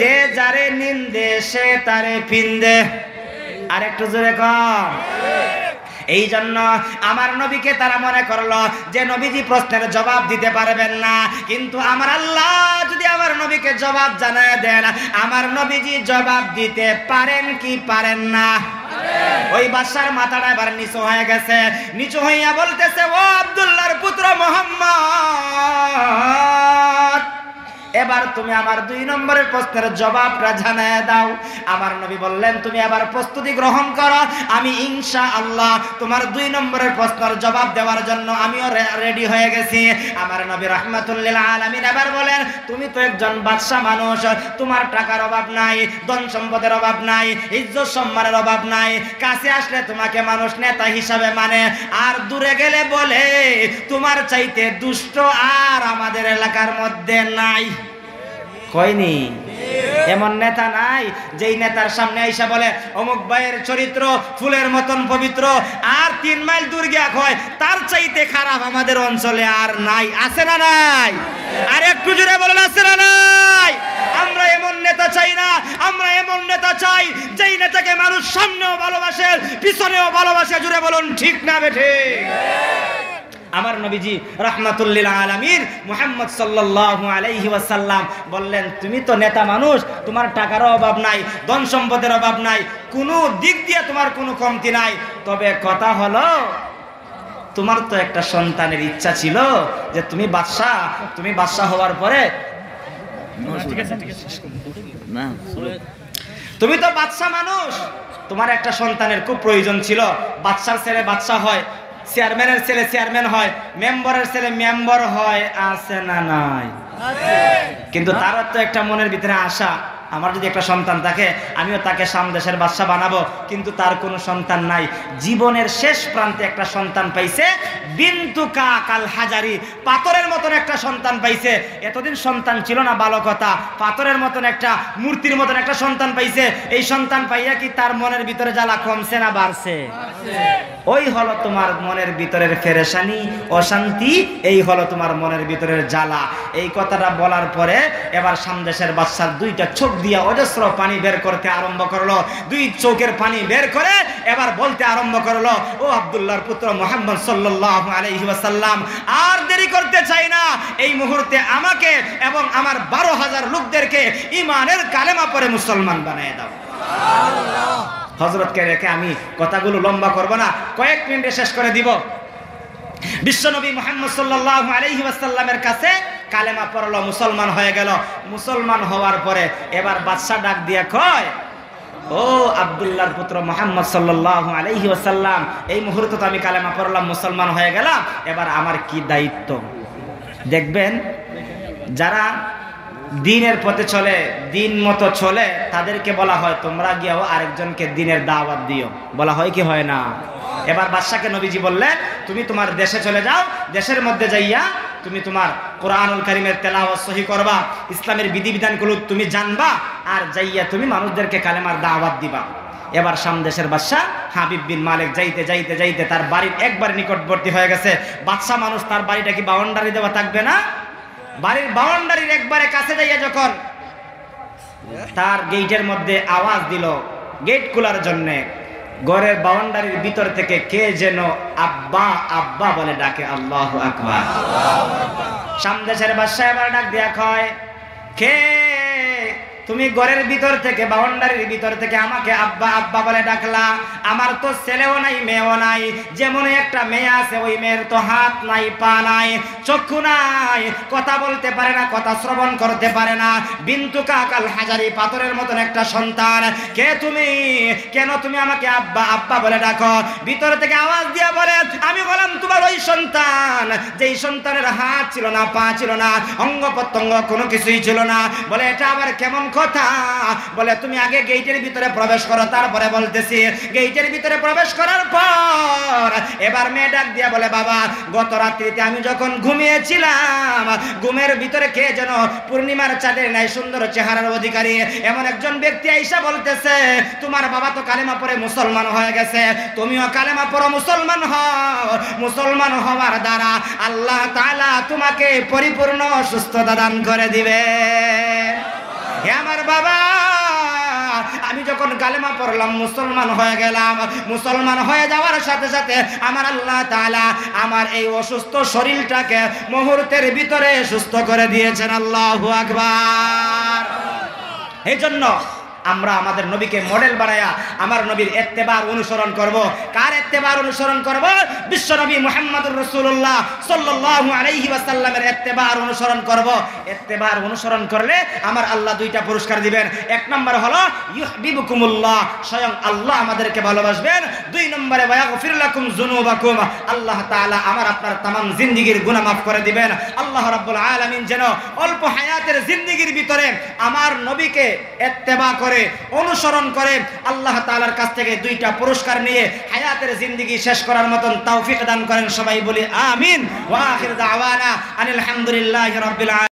যে যারে নিন্দে সে তারে পিন্দে। আর একটু জোরে কর। এই জন্য আমার নবীকে তারা মনে করলো যে নবীজি প্রশ্নের জবাব দিতে পারবেন না, কিন্তু আমার আল্লাহ যদি আমার নবীকে জবাব জানায় দেন, আমার নবীজি জবাব দিতে পারেন কি পারেন না? ওই বাদশার মাথাটা এবার নিচু হয়ে গেছে, নিচু হইয়া বলতেছে, ও আব্দুল্লাহর পুত্র মুহাম্মদ, এবার তুমি আমার 2 নম্বরের প্রশ্নের জবাবটা জানায় দাও। আমার নবী বললেন, তুমি এবার প্রস্তুতি গ্রহণ করো, আমি ইনশাআল্লাহ তোমার 2 নম্বরের প্রশ্নের জবাব দেওয়ার জন্য আমিও রেডি হয়ে গেছি। আমার নবী রাহমাতুল লিল আলামিন এবার বলেন, তুমি তো একজন বাদশা মানুষ, তোমার টাকার অভাব নাই, ধন সম্পদের অভাব নাই, ইজ্জত সম্মানের অভাব নাই, কাছে আসলে তোমাকে মানুষ নেতা হিসাবে মানে, আর দূরে গেলে বলে তোমার চাইতে দুষ্ট আর আমাদের এলাকার মধ্যে নাই। কয়নি? এমন নেতা নাই যেই নেতার সামনে আইসা বলে অমুক ভাইয়ের চরিত্র ফুলের মতন পবিত্র, আর 3 মাইল দূর গিয়া কয় তার চাইতে খারাপ আমাদের অঞ্চলে আর নাই। আছে না নাই? আর একটু জোরে বলেন, আছে না নাই? আমরা এমন নেতা চাই না, আমরা এমন নেতা চাই যেই নেতাকে মানুষ সামনেও ভালোবাসে পিছনেও ভালোবাসে। জোরে বলুন ঠিক না বেঠে? আমার নবীজি রাহমাতুল লিল আলামিন মুহাম্মদ সাল্লাল্লাহু আলাইহি ওয়াসাল্লাম বললেন, তুমি তো নেতা মানুষ, তোমার টাকারও অভাব নাই, ধন সম্পদের অভাব নাই, কোনো দিক দিয়ে তোমার কোনো কমতি নাই, তবে কথা হলো তোমার তো একটা সন্তানের ইচ্ছা ছিল যে তুমি বাদশা হওয়ার পরে তুমি তো বাদশা মানুষ, তোমার একটা সন্তানের খুব প্রয়োজন ছিল। বাদশার ছেলে বাদশা হয়, চেয়ারম্যানের ছেলে চেয়ারম্যান হয়, মেম্বারের ছেলে মেম্বার হয়। আছে না নাই? কিন্তু তার তো একটা মনের ভিতরে আশা, আমার যদি একটা সন্তান থাকে আমিও তাকে সামদেশের বাদশা বানাবো, কিন্তু তার কোনো সন্তান নাই। জীবনের শেষ প্রান্তে একটা সন্তান পাইছে, বিনতু কাল হাজারি, পাথরের মতন একটা সন্তান পাইছে। এতদিন সন্তান ছিল না, ভালো কথা, পাথরের মতন একটা মূর্তির মতন একটা সন্তান পাইছে। এই সন্তান পাইয়া কি তার মনের ভিতরে জ্বালা কমছে না বাড়ছে? ওই হলো তোমার মনের ভিতরের ফেরেশানি, অশান্তি, এই হলো তোমার মনের ভিতরের জ্বালা। এই কথাটা বলার পরে এবার সামদেশের বাদশার 2টা চোখ দিয়া অজস্র পানি বের করতে আরম্ভ করলো। 2 চোখের পানি বের করে এবার বলতে আরম্ভ করলো, ও আব্দুল্লাহর পুত্র মুহাম্মদ সাল্লাল্লাহু আলাইহি ওয়াসাল্লাম, আর দেরি করতে চাই না, এই মুহূর্তে আমাকে এবং আমার 12,000 লোকদেরকে ঈমানের কালেমা পড়ে মুসলমান বানিয়ে দাও। সুবহানাল্লাহ। হযরতকে রেখে আমি কথাগুলো লম্বা করব না, কয়েক মিনিটে শেষ করে দিব। বিশ্বনবী মুহাম্মদ সাল্লাল্লাহু আলাইহি ওয়াসাল্লামের কাছে কালেমা পড়লো, মুসলমান হয়ে গেল। মুসলমান হওয়ার পরে এবার বাদশা ডাক দিয়া কয়, ও আব্দুল্লাহর পুত্র মুহাম্মদ সাল্লাল্লাহু আলাইহি ওয়াসাল্লাম, এই মুহূর্তে তো আমি কালেমা পড়লাম, মুসলমান হয়ে গেলাম, এবার আমার কি দায়িত্ব? দেখবেন যারা দিনের পথে চলে, দিন মতো চলে, তাদেরকে বলা হয় তোমরা গিয়েও আরেকজনকে দিনের দাওয়াত দিও। বলা হয় কি হয় না? এবার বাদশাকে নবীজি বললেন, তুমি তোমার দেশে চলে যাও, দেশের মধ্যে যাইয়া তুমি তোমার কোরআনুল কারীমের তেলাওয়াত সহি করবা, ইসলামের বিধিবিধানগুলো তুমি জানবা, আর যাইয়া তুমি মানুষদেরকে কালেমার দাওয়াত দিবা। এবার সামদেশের বাদশা হাবিব বিন মালিক যাইতে যাইতে যাইতে তার বাড়ির একবার নিকটবর্তী হয়ে গেছে। বাদশা মানুষ, তার বাড়িটা কি বাউন্ডারি দেওয়া থাকবে না? বাড়ির বাউন্ডারির একবারে কাছে যাইয়া যখন তার গেটের মধ্যে আওয়াজ দিল, গেট খোলার জন্য ঘরের বাউন্ডারির ভিতর থেকে কে যেন আব্বা আব্বা বলে ডাকে। আল্লাহু আকবার। সামদেশের বাদশা এবার ডাক দিয়া কয়, কে তুমি ঘরের ভিতর থেকে বাউন্ডারির ভিতর থেকে আমাকে আব্বা আব্বা বলে ডাকলা? আমার তো ছেলেও নাই মেয়েও নাই, যেমন একটা মেয়ে আছে ওই মেয়ের তো হাত নাই পা নাই চক্ষু নাই, কথা বলতে পারে না, কথা শ্রবণ করতে পারে না, বিন্তু কাকাল হাজারি পাথরের মতন একটা সন্তান। কে তুমি? কেন তুমি আমাকে আব্বা আব্বা বলে ডাকো? ভিতর থেকে আওয়াজ দিয়া বলে, আমি বললাম তোমার ওই সন্তান যেই সন্তানের হাত ছিল না, পা ছিল না, অঙ্গ প্রত্যঙ্গ কোনো কিছুই ছিল না। বলে এটা আবার কেমন কথা? বলে তুমি আগে গেটের ভিতরে প্রবেশ করো, তারপরে বলতেছি। গেটের ভিতরে প্রবেশ করার পর এবার মেয়ে ডাক দিয়া বলে, বাবা গত রাত্রিতে আমি যখন ঘুমিয়েছিলাম, ঘুমের ভিতরে কে যেন পূর্ণিমার চাঁদের নাই সুন্দর চেহারার অধিকারী এমন একজন ব্যক্তি আইসা বলতেছে, তোমার বাবা তো কালেমা পড়ে মুসলমান হয়ে গেছে, তুমিও কালেমা পড়ো, মুসলমান হও। মুসলমান হওয়ার দ্বারা আল্লাহ তাআলা তোমাকে পরিপূর্ণ সুস্থতা দান করে দিবে। হে আমার বাবা, আমি যখন কালেমা পড়লাম মুসলমান হয়ে গেলাম, মুসলমান হয়ে যাওয়ার সাথে সাথে আমার আল্লাহ তাআলা আমার এই অসুস্থ শরীরটাকে মুহূর্তের ভিতরে সুস্থ করে দিয়েছেন। আল্লাহু আকবার। এই জন্য আমরা আমাদের নবীকে মডেল বানায়া আমার নবীর ইত্তেবার অনুসরণ করব। কার ইত্তেবার অনুসরণ করব? বিশ্ব নবী মুহাম্মদুর রাসূলুল্লাহ সাল্লাল্লাহু আলাইহি ওয়াসাল্লামের ইত্তেবার অনুসরণ করব। ইত্তেবার অনুসরণ করলে আমার আল্লাহ দুইটা পুরস্কার দিবেন। এক নম্বর হলো ইউহিব্বুকুমুল্লাহ, স্বয়ং আল্লাহ আমাদেরকে ভালোবাসবেন। দুই নম্বরে ওয়াগফির লাকুম যুনুবাকুম, আল্লাহ তাআলা আমার আপনার तमाम জিন্দেগীর গুনাহ মাফ করে দিবেন। আল্লাহ রাব্বুল আলামিন যেন অল্প হায়াতের জিন্দেগীর ভিতরে আমার নবীকে ইত্তেবা করে অনুসরণ করে আল্লাহ তাআলার কাছ থেকে দুইটা পুরস্কার নিয়ে হায়াতের জিন্দেগি শেষ করার মতন তৌফিক দান করেন। সবাই বলি আমিন। ওয়া আখির দাওয়ানা আনিল হামদুলিল্লাহি রাব্বিল আলামিন।